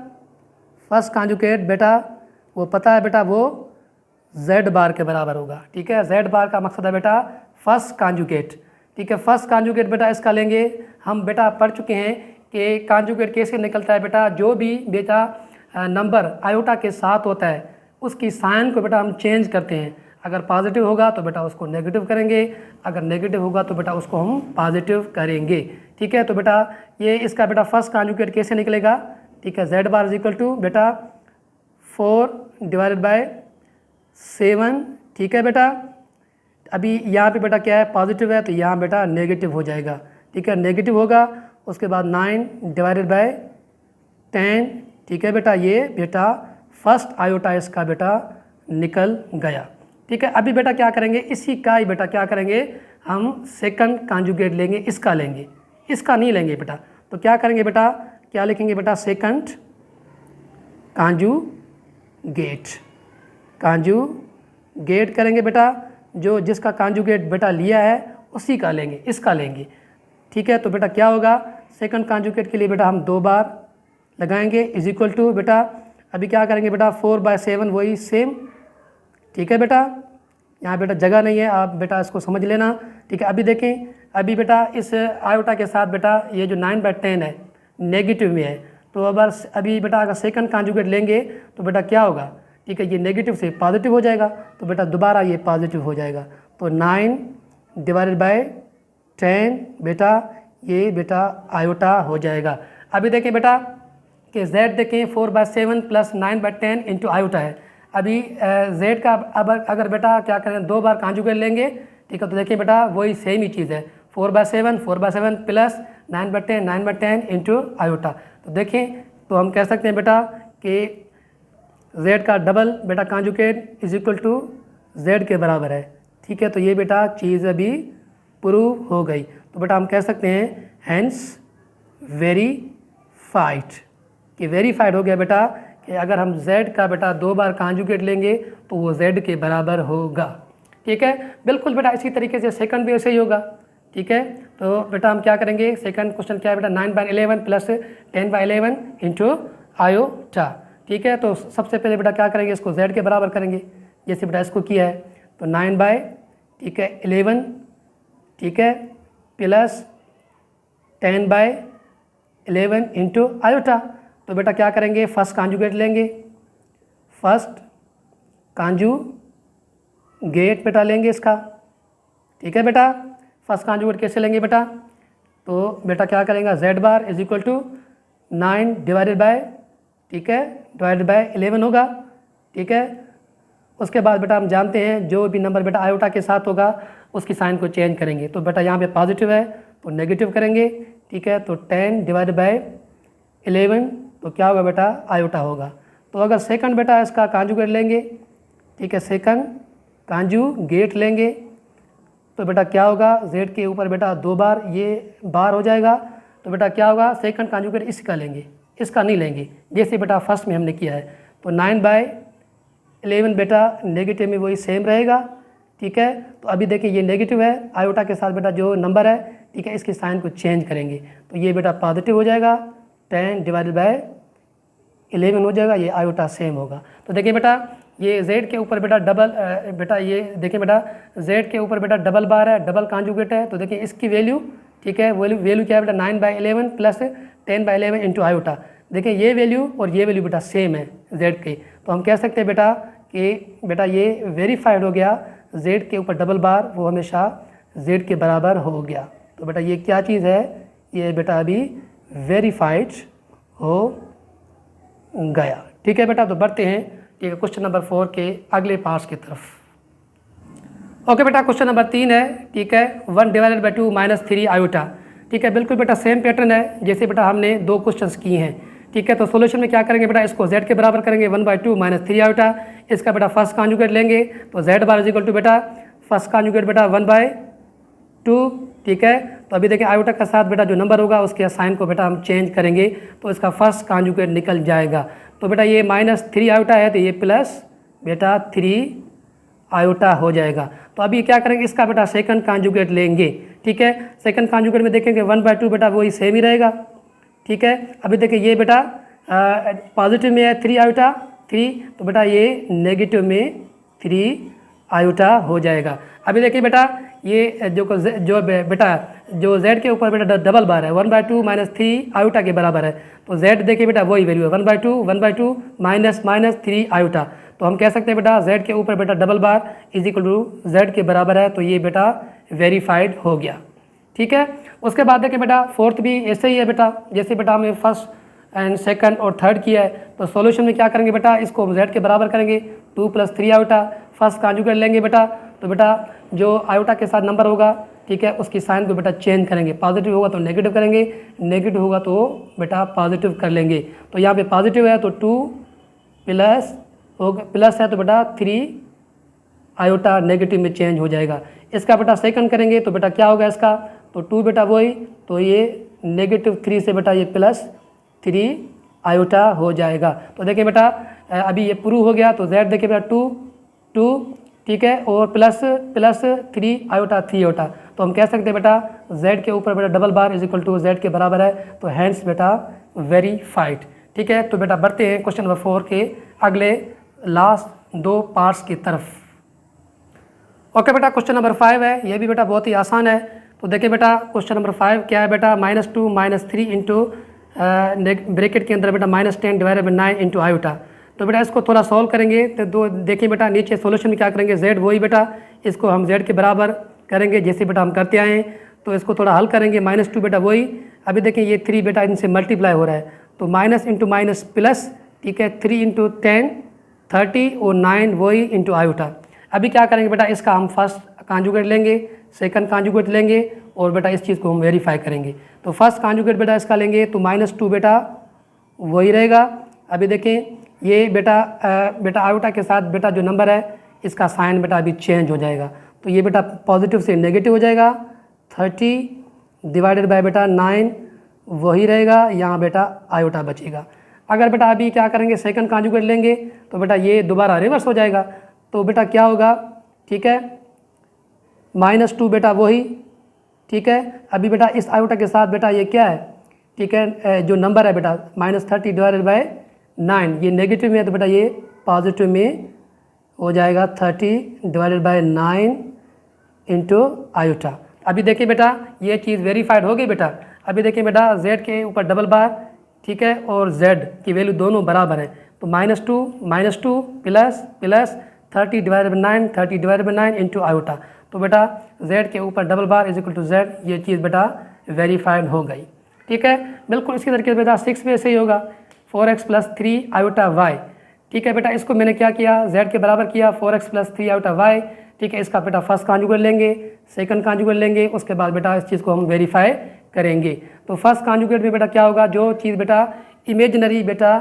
फर्स्ट कॉन्जुगेट बेटा वो पता है बेटा वो z बार के बराबर होगा, ठीक है। z बार का मकसद है बेटा फर्स्ट कॉन्जुगेट, ठीक है। फर्स्ट कॉन्जुगेट बेटा इसका लेंगे, हम बेटा पढ़ चुके हैं कि कॉन्जुगेट कैसे निकलता है बेटा, जो भी बेटा नंबर आयोटा के साथ होता है उसकी साइन को बेटा हम चेंज करते हैं, अगर पॉजिटिव होगा तो बेटा उसको नेगेटिव करेंगे, अगर नेगेटिव होगा तो बेटा उसको हम पॉजिटिव करेंगे, ठीक है। तो बेटा ये इसका बेटा फर्स्ट कॉन्जुगेट कैसे निकलेगा, ठीक है, z bar is equal to बेटा 4/7, ठीक है बेटा। अभी यहाँ पे बेटा क्या है, पॉजिटिव है, तो यहाँ बेटा नेगेटिव हो जाएगा, ठीक है, नेगेटिव होगा। उसके बाद 9/10, ठीक है बेटा, ये बेटा फर्स्ट आयोटा इसका बेटा निकल गया, ठीक है। अभी बेटा क्या करेंगे, इसी का ही बेटा क्या करेंगे, हम सेकंड कॉन्जुगेट लेंगे, इसका लेंगे, इसका नहीं लेंगे बेटा। तो क्या करेंगे बेटा, क्या लिखेंगे बेटा, सेकंड कॉन्जुगेट, कॉन्जुगेट करेंगे बेटा, जो जिसका कॉन्जुगेट बेटा लिया है उसी का लेंगे, इसका लेंगे। ठीक है, तो बेटा क्या होगा, सेकंड कॉन्जुगेट के लिए बेटा हम 2 बार लगाएंगे इज इक्वल टू बेटा अभी क्या करेंगे बेटा 4/7 वही सेम। ठीक है बेटा, यहाँ बेटा जगह नहीं है, आप बेटा इसको समझ लेना। ठीक है, अभी देखें, अभी बेटा इस आयोटा के साथ बेटा ये जो 9/10 है नेगेटिव में है, तो अभी बेटा अगर सेकंड कॉन्जुगेट लेंगे तो बेटा क्या होगा, ठीक है, ये नेगेटिव से पॉजिटिव हो जाएगा, तो बेटा दोबारा ये पॉजिटिव हो जाएगा। तो 9/10 बेटा ये बेटा आयोटा हो जाएगा। अभी देखें बेटा कि z देखें 4/7 प्लस 9/10 इंटू आयोटा है। अभी z का अब अगर बेटा क्या करें 2 बार कॉन्जुगेट लेंगे, ठीक है, तो देखिए बेटा वही सेम ही चीज़ है, 4/7 प्लस 9/10 इंटू आयोटा। तो देखें, तो हम कह सकते हैं बेटा कि z का डबल बेटा conjugate is equal to z के बराबर है। ठीक है, तो ये बेटा चीज़ अभी प्रूव हो गई। तो बेटा हम कह सकते हैं हैंस वेरीफाइड, कि वेरीफाइड हो गया बेटा कि अगर हम z का बेटा 2 बार कॉन्जुगेट लेंगे तो वो z के बराबर होगा। ठीक है, बिल्कुल बेटा इसी तरीके से सेकंड भी ऐसे ही होगा। ठीक है, तो बेटा हम क्या करेंगे, सेकंड क्वेश्चन क्या है बेटा 9/11 प्लस 10/11 इंटू आयोटा। ठीक है, तो सबसे पहले बेटा क्या करेंगे, इसको z के बराबर करेंगे, जैसे बेटा इसको किया है, तो 9/11 ठीक है प्लस 10/11 इंटू आयोटा। तो बेटा क्या करेंगे, फर्स्ट कॉन्जुगेट लेंगे, फर्स्ट कॉन्जुगेट बेटा लेंगे इसका। ठीक है बेटा, फर्स्ट कॉन्जुगेट कैसे लेंगे बेटा, तो बेटा क्या करेंगे z bar is equal to 9 divided by ठीक है डिवाइडेड बाय 11 होगा। ठीक है, उसके बाद बेटा हम जानते हैं जो भी नंबर बेटा आयोटा के साथ होगा उसकी साइन को चेंज करेंगे। तो बेटा यहाँ पे पॉजिटिव है तो नेगेटिव करेंगे। ठीक है, तो 10 डिवाइडेड बाय 11 तो क्या होगा बेटा आयोटा होगा। तो अगर सेकंड बेटा इसका कॉन्जुगेट लेंगे, ठीक है, सेकंड कॉन्जुगेट लेंगे तो बेटा क्या होगा, z के ऊपर बेटा 2 बार ये बार हो जाएगा। तो बेटा क्या होगा, सेकंड कॉन्जुगेट इसका लेंगे, इसका नहीं लेंगे, जैसे बेटा फर्स्ट में हमने किया है। तो 9/11 बेटा नेगेटिव में वही सेम रहेगा। ठीक है, तो अभी देखिए ये नेगेटिव है, आयोटा के साथ बेटा जो नंबर है, ठीक है, इसके साइन को चेंज करेंगे तो ये बेटा पॉजिटिव हो जाएगा, 10 डिवाइडेड बाय 11 हो जाएगा, ये आयोटा सेम होगा। तो देखिए बेटा ये z के ऊपर बेटा डबल बेटा ये देखिए बेटा z के ऊपर बेटा डबल बार है, डबल कॉन्जुगेट है, तो देखिए इसकी वैल्यू, ठीक है, वैल्यू क्या है बेटा 9/11 प्लस 10/11 इंटू आयोटा। देखिए ये वैल्यू और ये वैल्यू बेटा सेम है z की, तो हम कह सकते हैं बेटा कि बेटा ये वेरीफाइड हो गया, z के ऊपर डबल बार वो हमेशा z के बराबर हो गया। तो बेटा ये क्या चीज़ है, ये बेटा अभी वेरीफाइड हो गया। ठीक है बेटा, तो बढ़ते हैं ठीक है क्वेश्चन नंबर 4 के अगले पार्ट्स की तरफ। ओके बेटा, क्वेश्चन नंबर 3 है, ठीक है, 1 डिवाइडेड बाई 2 माइनस 3 आयोटा। ठीक है, बिल्कुल बेटा सेम पैटर्न है जैसे बेटा हमने 2 क्वेश्चंस किए हैं। ठीक है, तो सोल्यूशन में क्या करेंगे बेटा, इसको z के बराबर करेंगे 1/2 माइनस 3 आयोटा। इसका बेटा फर्स्ट कॉन्जुगेट लेंगे तो z bar is equal to बेटा फर्स्ट कॉन्जुगेट बेटा 1/2। ठीक है, तो अभी देखिए आयोटा के साथ बेटा जो नंबर होगा उसके साइन को बेटा हम चेंज करेंगे तो इसका फर्स्ट कॉन्जुगेट निकल जाएगा। तो बेटा ये -3 आयोटा है तो ये प्लस बेटा 3 आयोटा हो जाएगा। तो अभी क्या करेंगे, इसका बेटा सेकंड कॉन्जुगेट लेंगे। ठीक है, सेकंड कॉन्जुगेट में देखेंगे 1/2 बेटा वही सेम ही रहेगा। ठीक है, अभी देखिए ये बेटा पॉजिटिव में है 3 आयोटा 3, तो बेटा ये नेगेटिव में 3 आयोटा हो जाएगा। अभी देखिए बेटा ये जो बेटा जो z के ऊपर बेटा डबल बार है 1/2 माइनस 3 आयोटा के बराबर है, तो z देखिए बेटा वही वैल्यू है 1/2 माइनस 3 आयोटा। तो हम कह सकते हैं बेटा z के ऊपर बेटा double bar is equal to z के बराबर है, तो ये बेटा वेरीफाइड हो गया। ठीक है, उसके बाद देखिए बेटा फोर्थ भी ऐसे ही है बेटा, जैसे बेटा हमने फर्स्ट एंड सेकंड और थर्ड किया है। तो सॉल्यूशन में क्या करेंगे बेटा, इसको z के बराबर करेंगे 2 + 3 आयोटा, फर्स्ट कॉन्जुगेट लेंगे बेटा, तो बेटा जो आयोटा के साथ नंबर होगा, ठीक है, उसकी साइन को बेटा चेंज करेंगे, पॉजिटिव होगा तो नेगेटिव करेंगे, नेगेटिव होगा तो बेटा पॉजिटिव कर लेंगे। तो यहाँ पे पॉजिटिव है तो 2 प्लस होगा, प्लस है तो बेटा 3 आयोटा नेगेटिव में चेंज हो जाएगा। इसका बेटा सेकंड करेंगे तो बेटा क्या होगा इसका, तो 2 बेटा वही, तो ये -3 से बेटा ये +3 आयोटा हो जाएगा। तो देखिए बेटा अभी ये प्रूव हो गया, तो z देखिए बेटा 2 ठीक है, और प्लस 3 आयोटा 3 आयोटा, तो हम कह सकते हैं बेटा z के ऊपर बेटा double bar is equal to z के बराबर है, तो हैंस बेटा वेरीफाइड। ठीक है, तो बेटा बढ़ते हैं क्वेश्चन नंबर 4 के अगले लास्ट 2 पार्ट्स की तरफ। ओके बेटा, क्वेश्चन नंबर 5 है, ये भी बेटा बहुत ही आसान है। तो देखिए बेटा क्वेश्चन नंबर 5 क्या है बेटा, -2 -3 इंटू ब्रैकेट के अंदर बेटा -10 डिवाइडेड बाई 9 इंटू आयोटा। तो बेटा इसको थोड़ा सॉल्व करेंगे तो दो देखिए बेटा नीचे सॉल्यूशन में क्या करेंगे, z वही बेटा इसको हम z के बराबर करेंगे जैसे बेटा हम करते आए हैं। तो इसको थोड़ा हल करेंगे, -2 बेटा वही, अभी देखिए ये 3 बेटा इनसे मल्टीप्लाई हो रहा है, तो माइनस इंटू माइनस प्लस, ठीक है, 3 इंटू 10 30 और 9 वही इंटू आयोटा। अभी क्या करेंगे बेटा, इसका हम फर्स्ट कॉन्जुगेट लेंगे, सेकंड कॉन्जुगेट लेंगे और बेटा इस चीज़ को हम वेरीफाई करेंगे। तो फर्स्ट कॉन्जुगेट बेटा इसका लेंगे तो -2 बेटा वही रहेगा। अभी देखें ये बेटा आयोटा के साथ बेटा जो नंबर है इसका साइन बेटा अभी चेंज हो जाएगा, तो ये बेटा पॉजिटिव से नेगेटिव हो जाएगा। 30 डिवाइडेड बाय बेटा 9 वही रहेगा, यहाँ बेटा आयोटा बचेगा। अगर बेटा अभी क्या करेंगे, सेकंड कॉन्जुगेट लेंगे तो बेटा ये दोबारा रिवर्स हो जाएगा, तो बेटा क्या होगा, ठीक है, -2 बेटा वही, ठीक है। अभी बेटा इस आयोटा के साथ बेटा ये क्या है, ठीक है, जो नंबर है बेटा -30 डिवाइडेड बाय 9, ये नेगेटिव में है तो बेटा ये पॉजिटिव में हो जाएगा, 30 डिवाइडेड बाय 9 इंटू आयोटा। अभी देखिए बेटा ये चीज़ वेरीफाइड हो गई बेटा। अभी देखिए बेटा z के ऊपर डबल बार, ठीक है, और z की वैल्यू दोनों बराबर है, तो -2 plus 30 divided by 9 30 divided by 9 into iota. तो बेटा z के ऊपर double bar is equal to z, ये चीज़ बेटा वेरीफाइड हो गई। ठीक है, बिल्कुल इसी तरीके से बेटा 6 में ऐसे ही होगा, 4x + 3 आयोटा y। ठीक है बेटा, इसको मैंने क्या किया, z के बराबर किया 4x + 3 आयोटा y। ठीक है, इसका बेटा फर्स्ट कॉन्जुगेट लेंगे, सेकंड कॉन्जुगेट लेंगे, उसके बाद बेटा इस चीज़ को हम वेरीफाई करेंगे। तो फर्स्ट कॉन्जुगेट में बेटा क्या होगा, जो चीज़ बेटा इमेजनरी बेटा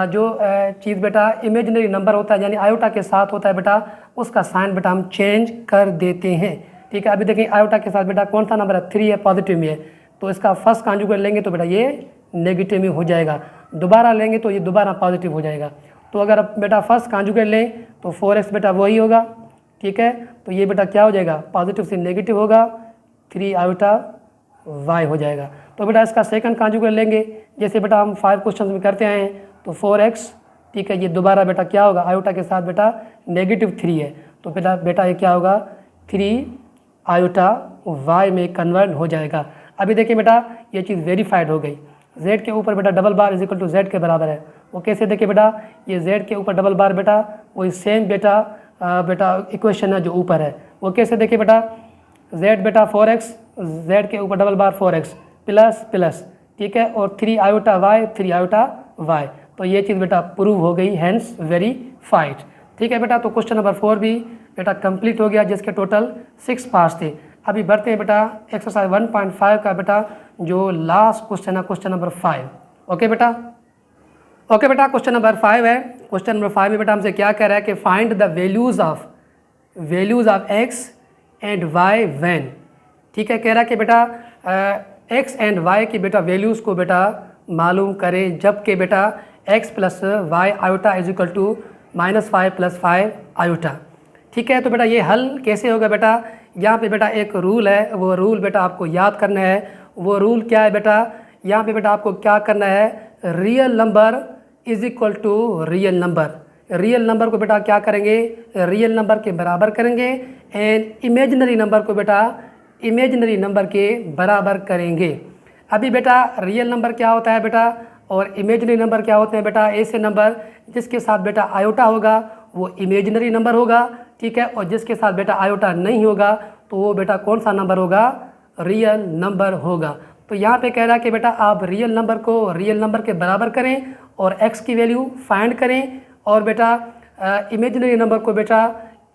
जो चीज़ बेटा इमेजनरी नंबर होता है यानी आयोटा के साथ होता है बेटा, उसका साइन बेटा हम चेंज कर देते हैं। ठीक है, अभी देखिए आयोटा के साथ बेटा कौन सा नंबर है, 3 है, पॉजिटिव में है, तो इसका फर्स्ट कॉन्जुगेट लेंगे तो बेटा ये नेगेटिव में हो जाएगा, दोबारा लेंगे तो ये दोबारा पॉजिटिव हो जाएगा। तो अगर बेटा फर्स्ट कॉन्जुगेट लें तो 4x बेटा वही होगा, ठीक है, तो ये बेटा क्या हो जाएगा, पॉजिटिव से नेगेटिव होगा, 3 आयोटा y हो जाएगा। तो बेटा इसका सेकंड कॉन्जुगेट लेंगे जैसे बेटा हम 5 क्वेश्चन में करते आए हैं, तो 4x, ठीक है, ये दोबारा बेटा क्या होगा, आयोटा के साथ बेटा -3 है, तो बेटा ये क्या होगा, 3 आयोटा y में कन्वर्ट हो जाएगा। अभी देखिए बेटा ये चीज़ वेरीफाइड हो गई, z के ऊपर बेटा double bar is equal to z के बराबर है। वो कैसे, देखिए बेटा ये z के ऊपर डबल बार बेटा वही सेम बेटा इक्वेशन है जो ऊपर है, वो कैसे, देखिए बेटा z बेटा 4x, z के ऊपर डबल बार 4x प्लस, ठीक है, और 3 आयोटा y, तो ये चीज़ बेटा प्रूव हो गई, हैंस वेरीफाइड। ठीक है बेटा, तो क्वेश्चन नंबर 4 भी बेटा कंप्लीट हो गया जिसके टोटल 6 पार्ट्स थे। अभी बढ़ते हैं बेटा एक्सरसाइज 1.5 का बेटा जो लास्ट क्वेश्चन है, क्वेश्चन नंबर 5। ओके बेटा, क्वेश्चन नंबर 5 है। क्वेश्चन नंबर 5 में बेटा हमसे क्या कह रहा है कि find the values of x and y when. ठीक है, कह रहा है कि बेटा x एंड y की बेटा वैल्यूज़ को बेटा मालूम करें जबकि बेटा x + y iota is equal to -5 + 5 iota. ठीक है, तो बेटा ये हल कैसे होगा बेटा, यहाँ पे बेटा एक रूल है, वो रूल बेटा आपको याद करना है। वो रूल क्या है बेटा, यहाँ पे बेटा आपको क्या करना है, real number is equal to real number. Real number को बेटा क्या करेंगे, रियल नंबर के बराबर करेंगे, एंड इमेजिनरी नंबर को बेटा इमेजिनरी नंबर के बराबर करेंगे। अभी बेटा रियल नंबर क्या होता है बेटा और इमेजिनरी नंबर क्या होते हैं बेटा, ऐसे नंबर जिसके साथ बेटा आयोटा होगा वो इमेजिनरी नंबर होगा, ठीक है, और जिसके साथ बेटा आयोटा नहीं होगा तो वो बेटा कौन सा नंबर होगा, रियल नंबर होगा। तो यहाँ पे कह रहा है कि बेटा आप रियल नंबर को रियल नंबर के बराबर करें और x की वैल्यू फाइंड करें, और बेटा इमेजिनरी नंबर को बेटा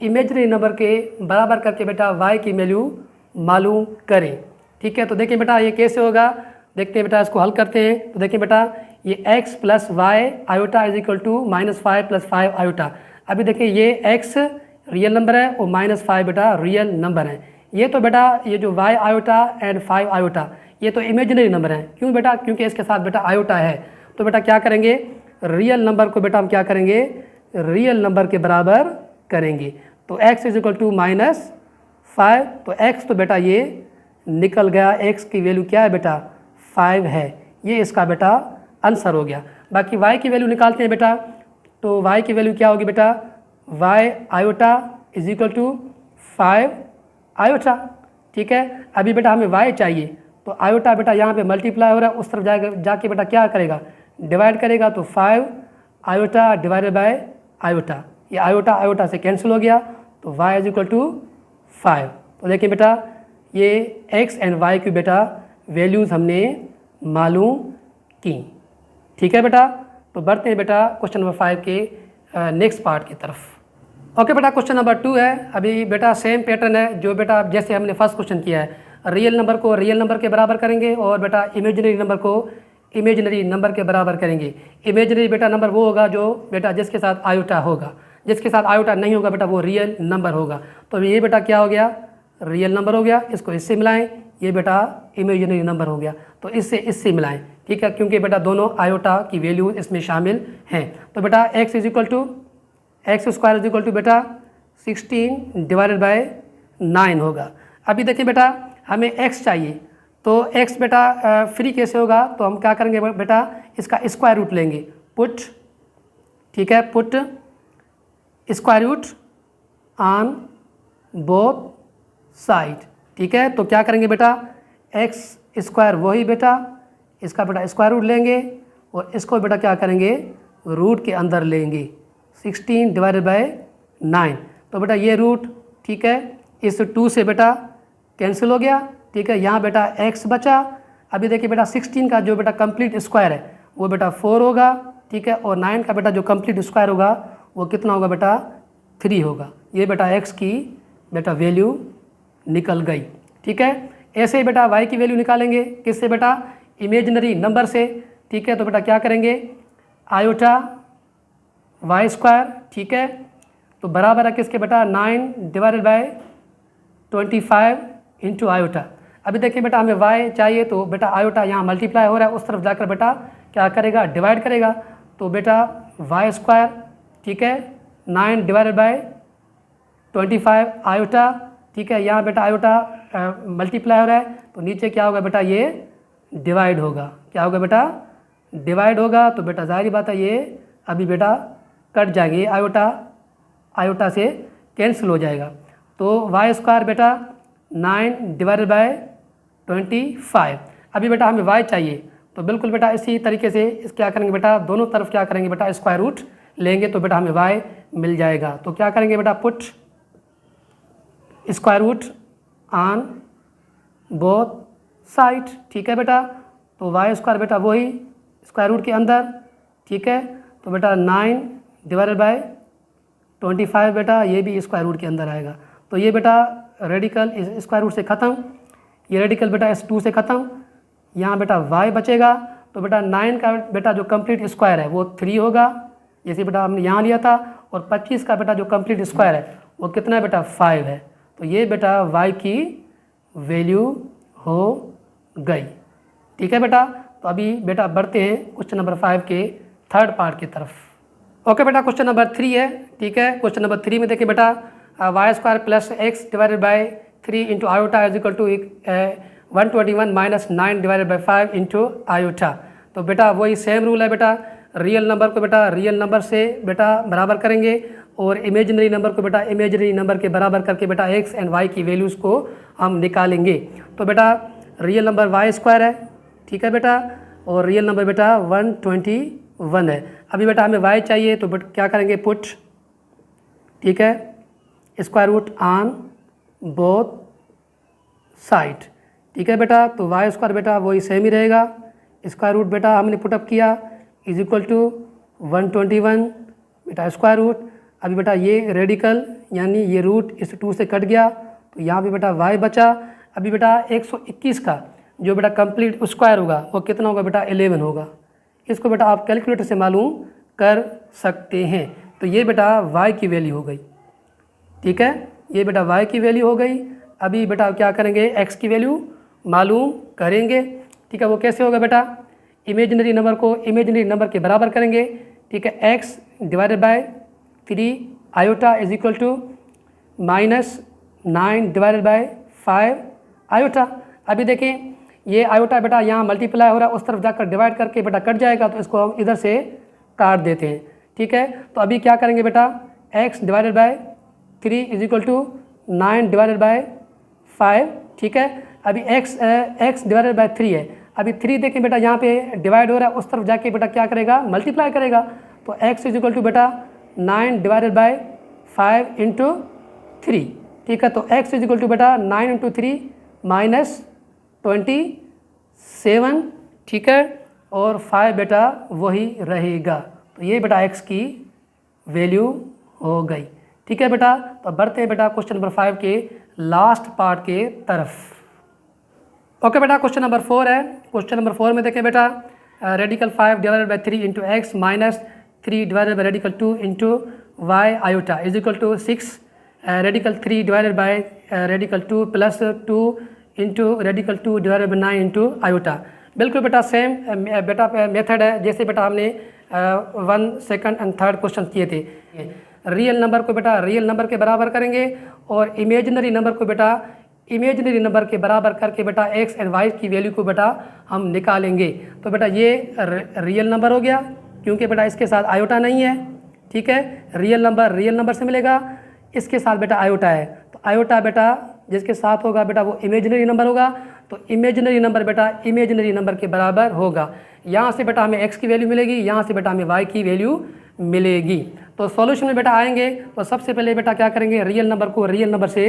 इमेजिनरी नंबर के बराबर करके बेटा y की वैल्यू मालूम करें। ठीक है, तो देखिए बेटा ये कैसे होगा, देखते हैं बेटा इसको हल करते हैं। तो देखिए बेटा ये x + y iota is equal to -5 + 5 iota. अभी देखिए ये x रियल नंबर है और -5 बेटा रियल नंबर है। ये तो बेटा ये जो y आयोटा एंड 5 आयोटा ये तो इमेजिनरी नंबर है, क्यों बेटा, क्योंकि इसके साथ बेटा आयोटा है। तो बेटा क्या करेंगे, रियल नंबर को बेटा हम क्या करेंगे, रियल नंबर के बराबर करेंगे। तो x इज इक्वल टू -5, तो x तो बेटा ये निकल गया। एक्स की वैल्यू क्या है बेटा 5 है। ये इसका बेटा आंसर हो गया। बाकी वाई की वैल्यू निकालते हैं बेटा। तो वाई की वैल्यू क्या होगी बेटा y iota is equal to 5 iota. ठीक है, अभी बेटा हमें वाई चाहिए तो आयोटा बेटा यहाँ पे मल्टीप्लाई हो रहा है, उस तरफ जाके बेटा क्या करेगा डिवाइड करेगा। तो 5 आयोटा डिवाइडेड बाय आयोटा, ये आयोटा आयोटा से कैंसिल हो गया तो y इज इक्वल टू 5। तो देखिए बेटा ये x एंड y की बेटा वैल्यूज़ हमने मालूम की। ठीक है बेटा, तो बढ़ते हैं बेटा क्वेश्चन नंबर 5 के नेक्स्ट पार्ट की तरफ। ओके बेटा, क्वेश्चन नंबर 2 है। अभी बेटा सेम पैटर्न है जो बेटा जैसे हमने फर्स्ट क्वेश्चन किया है। रियल नंबर को रियल नंबर के बराबर करेंगे और बेटा इमेजिनरी नंबर को इमेजिनरी नंबर के बराबर करेंगे। इमेजिनरी बेटा नंबर वो होगा जो बेटा जिसके साथ आयोटा होगा, जिसके साथ आयोटा नहीं होगा बेटा वो रियल नंबर होगा। तो ये बेटा क्या हो गया रियल नंबर हो गया, इसको इससे मिलाएं, ये बेटा इमेजिनरी नंबर हो गया। तो इससे मिलाएं, ठीक है, क्योंकि बेटा दोनों आयोटा की वैल्यू इसमें शामिल हैं। तो बेटा x is equal to x square is equal to बेटा 16 डिवाइडेड बाय 9 होगा। अभी देखिए बेटा हमें x चाहिए तो x बेटा फ्री कैसे होगा, तो हम क्या करेंगे बेटा इसका स्क्वायर रूट लेंगे, पुट, ठीक है, put square root on both side. ठीक है, तो क्या करेंगे बेटा एक्स स्क्वायर वही बेटा इसका बेटा स्क्वायर रूट लेंगे और इसको बेटा क्या करेंगे रूट के अंदर लेंगे 16 डिवाइडेड बाय 9। तो बेटा ये रूट, ठीक है, इस 2 से बेटा कैंसिल हो गया। ठीक है, यहाँ बेटा x बचा। अभी देखिए बेटा 16 का जो बेटा कंप्लीट स्क्वायर है वो बेटा 4 होगा। ठीक है, और 9 का बेटा जो कंप्लीट स्क्वायर होगा वो कितना होगा बेटा 3 होगा। ये बेटा x की बेटा वैल्यू निकल गई। ठीक है, ऐसे ही बेटा y की वैल्यू निकालेंगे किससे बेटा इमेजिनरी नंबर से। ठीक है, तो बेटा क्या करेंगे आयोटा वाई स्क्वायर, ठीक है, तो बराबर है किसके बेटा 9 डिवाइडेड बाय 25 इंटू आयोटा। अभी देखिए बेटा हमें y चाहिए तो बेटा आयोटा यहाँ मल्टीप्लाई हो रहा है, उस तरफ जाकर बेटा क्या करेगा डिवाइड करेगा। तो बेटा वाई स्क्वायर, ठीक है, 9 डिवाइडेड बाय 25 आयोटा। ठीक है, यहाँ बेटा आयोटा मल्टीप्लाई हो रहा है तो नीचे क्या होगा बेटा ये डिवाइड होगा। क्या होगा बेटा डिवाइड होगा। तो बेटा जाहिर बात है ये अभी बेटा कट जाएंगे, आयोटा आयोटा से कैंसिल हो जाएगा। तो वाई स्क्वायर बेटा 9 डिवाइडेड बाय 25। अभी बेटा हमें y चाहिए तो बिल्कुल बेटा इसी तरीके से इस क्या करेंगे बेटा दोनों तरफ क्या करेंगे बेटा स्क्वायर रूट लेंगे तो बेटा हमें y मिल जाएगा। तो क्या करेंगे बेटा put square root on both side. ठीक है बेटा, तो वाई स्क्वायर बेटा वही स्क्वायर रूट के अंदर। ठीक है, तो बेटा 9 डिवाइडेड बाय 25 बेटा ये भी स्क्वायर रूट के अंदर आएगा। तो ये बेटा रेडिकल इस स्क्वायर रूट से ख़त्म, ये रेडिकल बेटा इस 2 से ख़त्म, यहाँ बेटा y बचेगा। तो बेटा 9 का बेटा जो कंप्लीट स्क्वायर है वो 3 होगा जैसे बेटा हमने यहाँ लिया था, और 25 का बेटा जो कंप्लीट स्क्वायर है वो कितना है बेटा 5 है। तो ये बेटा y की वैल्यू हो गई। ठीक है बेटा, तो अभी बेटा बढ़ते हैं क्वेश्चन नंबर 5 के थर्ड पार्ट की तरफ। ओके बेटा, क्वेश्चन नंबर 3 है। ठीक है, क्वेश्चन नंबर 3 में देखिए बेटा y square plus x divided by 3 into iota is equal to 121 minus 9 divided by 5 into iota. तो बेटा वही सेम रूल है बेटा, रियल नंबर को बेटा रियल नंबर से बेटा बराबर करेंगे और इमेजिनरी नंबर को बेटा इमेजिनरी नंबर के बराबर करके बेटा एक्स एंड वाई की वैल्यूज़ को हम निकालेंगे। तो बेटा रियल नंबर वाई स्क्वायर है, ठीक है बेटा, और रियल नंबर बेटा 121 है। अभी बेटा हमें y चाहिए तो बेटा क्या करेंगे पुट, ठीक है, square root on both side. ठीक है बेटा, तो वाई स्क्वायर बेटा वही सेम ही रहेगा, स्क्वायर रूट बेटा हमने पुटअप किया इज इक्वल टू 121 बेटा स्क्वायर रूट। अभी बेटा ये रेडिकल यानी ये रूट इस 2 से कट गया तो यहाँ भी बेटा y बचा। अभी बेटा 121 का जो बेटा कंप्लीट स्क्वायर होगा वो कितना होगा बेटा 11 होगा। इसको बेटा आप कैलकुलेटर से मालूम कर सकते हैं। तो ये बेटा y की वैल्यू हो गई। ठीक है, ये बेटा y की वैल्यू हो गई। अभी बेटा क्या करेंगे x की वैल्यू मालूम करेंगे। ठीक है, वो कैसे होगा बेटा इमेजिनरी नंबर को इमेजिनरी नंबर के बराबर करेंगे। ठीक है, x divided by 3 iota is equal to minus 9 divided by 5 iota. अभी देखें ये आयोटा बेटा यहाँ मल्टीप्लाई हो रहा है, उस तरफ जाकर डिवाइड करके बेटा कट जाएगा, तो इसको हम इधर से काट देते हैं। ठीक है, तो अभी क्या करेंगे बेटा, x divided by 3 is equal to 9 divided by 5। ठीक है, अभी x डिवाइडेड बाय 3 है, अभी 3 देखें बेटा यहाँ पे डिवाइड हो रहा है, उस तरफ जाके बेटा क्या करेगा, मल्टीप्लाई करेगा। तो x इज इक्वल टू बेटा 9 डिवाइडेड बाय 5 इंटू 3। ठीक है, तो x इज इक्वल टू बेटा 9 इंटू 3 माइनस 27। ठीक है, और 5 बेटा वही रहेगा। तो ये बेटा x की वैल्यू हो गई। ठीक है बेटा, तो बढ़ते हैं बेटा क्वेश्चन नंबर 5 के लास्ट पार्ट के तरफ। ओके बेटा, क्वेश्चन नंबर 4 है। क्वेश्चन नंबर 4 में देखें बेटा, radical 5 divided by 3 into x minus 3 divided by radical 2 into y iota is equal to 6 radical 3 divided by radical 2 plus 2 into radical 2 divided by 9 into iota. बिल्कुल बेटा same बेटा method है जैसे बेटा हमने 1, 2 एंड 3 क्वेश्चन किए थे। रियल नंबर को बेटा रियल नंबर के बराबर करेंगे और इमेजिनरी नंबर को बेटा इमेजिनरी नंबर के बराबर करके बेटा x एंड y की वैल्यू को बेटा हम निकालेंगे। तो बेटा ये रियल नंबर हो गया क्योंकि बेटा इसके साथ आयोटा नहीं है। ठीक है, रियल नंबर से मिलेगा, इसके साथ बेटा आयोटा है, तो आयोटा बेटा जिसके साथ होगा बेटा वो इमेजिनरी नंबर होगा, तो इमेजिनरी नंबर बेटा इमेजिनरी नंबर के बराबर होगा। यहाँ से बेटा हमें x की वैल्यू मिलेगी, यहाँ से बेटा हमें y की वैल्यू मिलेगी। तो सॉल्यूशन में बेटा आएंगे तो सबसे पहले बेटा क्या करेंगे, रियल नंबर को रियल नंबर से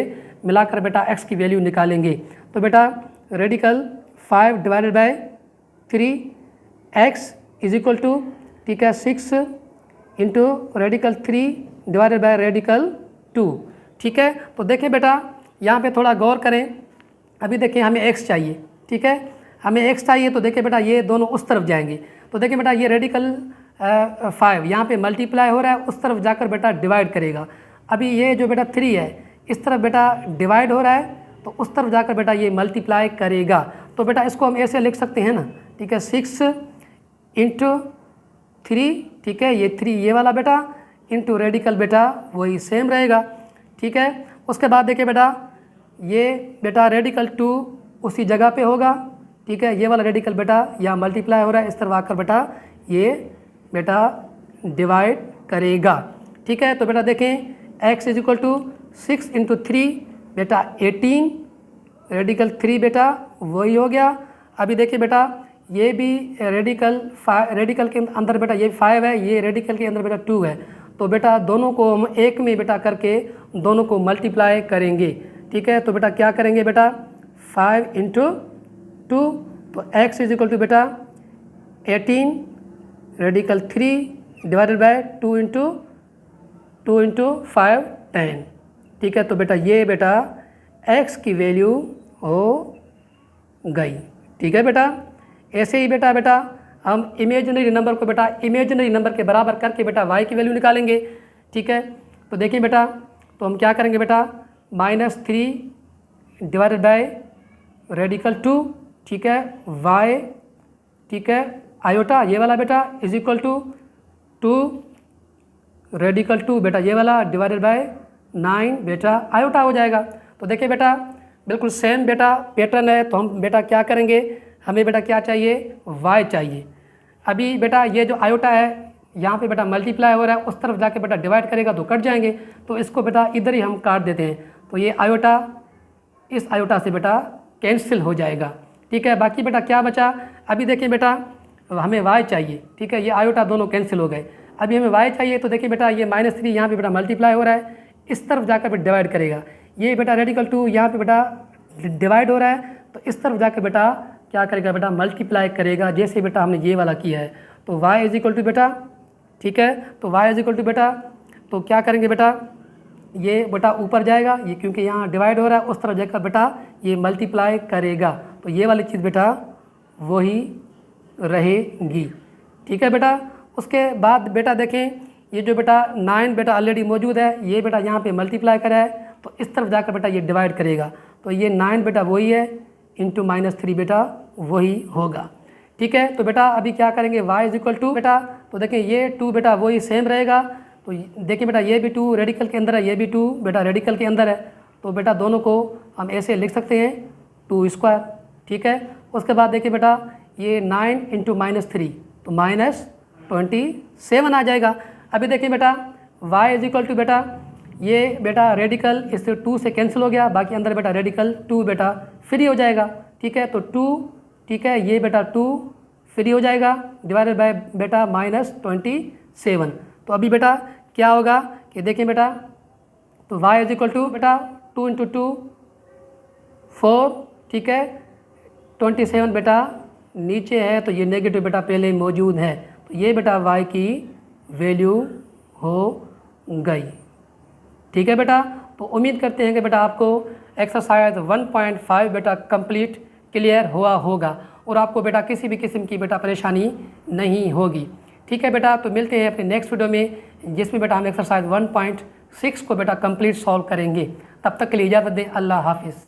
मिलाकर बेटा x की वैल्यू निकालेंगे। तो बेटा radical 5 divided by 3x is equal to, ठीक है, 6 into radical 3 divided by radical 2। ठीक है, तो देखें बेटा यहाँ पे थोड़ा गौर करें। अभी देखें हमें x चाहिए, ठीक है, हमें x चाहिए, तो देखें बेटा ये दोनों उस तरफ जाएंगे। तो देखें बेटा ये रेडिकल 5 यहाँ पे मल्टीप्लाई हो रहा है, उस तरफ जाकर बेटा डिवाइड करेगा। अभी ये जो बेटा 3 है इस तरफ बेटा डिवाइड हो रहा है, तो उस तरफ जाकर बेटा ये मल्टीप्लाई करेगा। तो बेटा इसको हम ऐसे लिख सकते हैं ना, ठीक है, 6 इंटू 3, ठीक है, ये 3 ये वाला बेटा इंटू रेडिकल बेटा वही सेम रहेगा। ठीक है, उसके बाद देखिए बेटा ये बेटा रेडिकल 2 उसी जगह पे होगा। ठीक है, ये वाला रेडिकल बेटा यहाँ मल्टीप्लाई हो रहा है, इस तरफ आकर बेटा ये बेटा डिवाइड करेगा। ठीक है, तो बेटा देखें x is equal to 6 into 3 बेटा 18 रेडिकल 3 बेटा वही हो गया। अभी देखिए बेटा ये भी रेडिकल के अंदर बेटा ये 5 है, ये रेडिकल के अंदर बेटा 2 है, तो बेटा दोनों को हम एक में बेटा करके दोनों को मल्टीप्लाई करेंगे। ठीक है, तो बेटा क्या करेंगे बेटा 5 इंटू 2, तो x इज इक्वल टू बेटा 18 रेडिकल 3 डिवाइडेड बाय 2 इंटू 5 10। ठीक है, तो बेटा ये बेटा x की वैल्यू हो गई। ठीक है बेटा, ऐसे ही बेटा हम इमेजिनरी नंबर को बेटा इमेजिनरी नंबर के बराबर करके बेटा y की वैल्यू निकालेंगे। ठीक है, तो देखिए बेटा तो हम क्या करेंगे बेटा -3 डिवाइडेड बाय रेडिकल 2, ठीक है, y, ठीक है, आयोटा ये वाला बेटा इज इक्वल टू 2 रेडिकल 2 बेटा ये वाला डिवाइडेड बाय 9 बेटा आयोटा हो जाएगा। तो देखिए बेटा बिल्कुल सेम बेटा पैटर्न है, तो हम बेटा क्या करेंगे, हमें बेटा क्या चाहिए, y चाहिए। अभी बेटा ये जो आयोटा है यहाँ पे बेटा मल्टीप्लाई हो रहा है, उस तरफ जाके बेटा डिवाइड करेगा तो कट जाएंगे, तो इसको बेटा इधर ही हम काट देते हैं, तो ये आयोटा इस आयोटा से बेटा कैंसिल हो जाएगा। ठीक है, बाकी बेटा क्या बचा, अभी देखिए बेटा हमें y चाहिए। ठीक है, ये आयोटा दोनों कैंसिल हो गए, अभी हमें y चाहिए, तो देखिए बेटा ये -3 यहाँ पे बेटा मल्टीप्लाई हो रहा है, इस तरफ जाकर बेटा डिवाइड करेगा, ये बेटा रेडिकल 2 यहाँ पे बेटा डिवाइड हो रहा है, तो इस तरफ जाकर बेटा क्या करेगा बेटा मल्टीप्लाई करेगा, जैसे बेटा हमने ये वाला किया है। तो y इज इक्वल टू बेटा, ठीक है, तो y इज इक्वल टू बेटा तो क्या करेंगे बेटा ये बेटा ऊपर जाएगा, ये क्योंकि यहाँ डिवाइड हो रहा है, उस तरफ जाकर बेटा ये मल्टीप्लाई करेगा, तो ये वाली चीज़ बेटा वही रहेगी। ठीक है बेटा, उसके बाद बेटा देखें ये जो बेटा 9 बेटा ऑलरेडी मौजूद है, ये बेटा यहाँ पे मल्टीप्लाई करा है, तो इस तरफ जाकर बेटा ये डिवाइड करेगा, तो ये 9 बेटा वही है इंटू -3 बेटा वही होगा। ठीक है, तो बेटा अभी क्या करेंगे y इज इक्वल टू बेटा, तो देखें ये 2 बेटा वही सेम रहेगा, तो देखिए बेटा ये भी 2 रेडिकल के अंदर है, ये भी 2 बेटा रेडिकल के अंदर है, तो बेटा दोनों को हम ऐसे लिख सकते हैं 2 स्क्वायर। ठीक है। उसके बाद देखिए बेटा ये 9 इंटू -3 तो -27 आ जाएगा। अभी देखिए बेटा y इज इक्वल टू बेटा ये बेटा रेडिकल इस 2 से कैंसिल हो गया, बाकी अंदर बेटा रेडिकल 2 बेटा फ्री हो जाएगा, ठीक है। तो 2 ठीक है, ये बेटा 2 फ्री हो जाएगा डिवाइडेड बाय बेटा -27। तो अभी बेटा क्या होगा कि देखिए बेटा तो y इज इक्वल टू बेटा 2 इंटू 2 4, ठीक है। 27 बेटा नीचे है तो ये नेगेटिव बेटा पहले मौजूद है, तो ये बेटा y की वैल्यू हो गई, ठीक है बेटा। तो उम्मीद करते हैं कि बेटा आपको एक्सरसाइज 1.5 बेटा कंप्लीट क्लियर हुआ होगा और आपको बेटा किसी भी किस्म की बेटा परेशानी नहीं होगी, ठीक है बेटा। तो मिलते हैं अपने नेक्स्ट वीडियो में जिसमें बेटा हम एक्सरसाइज 1.6 को बेटा कंप्लीट सॉल्व करेंगे। तब तक के लिए इजाज़त दें, अल्लाह हाफिज़।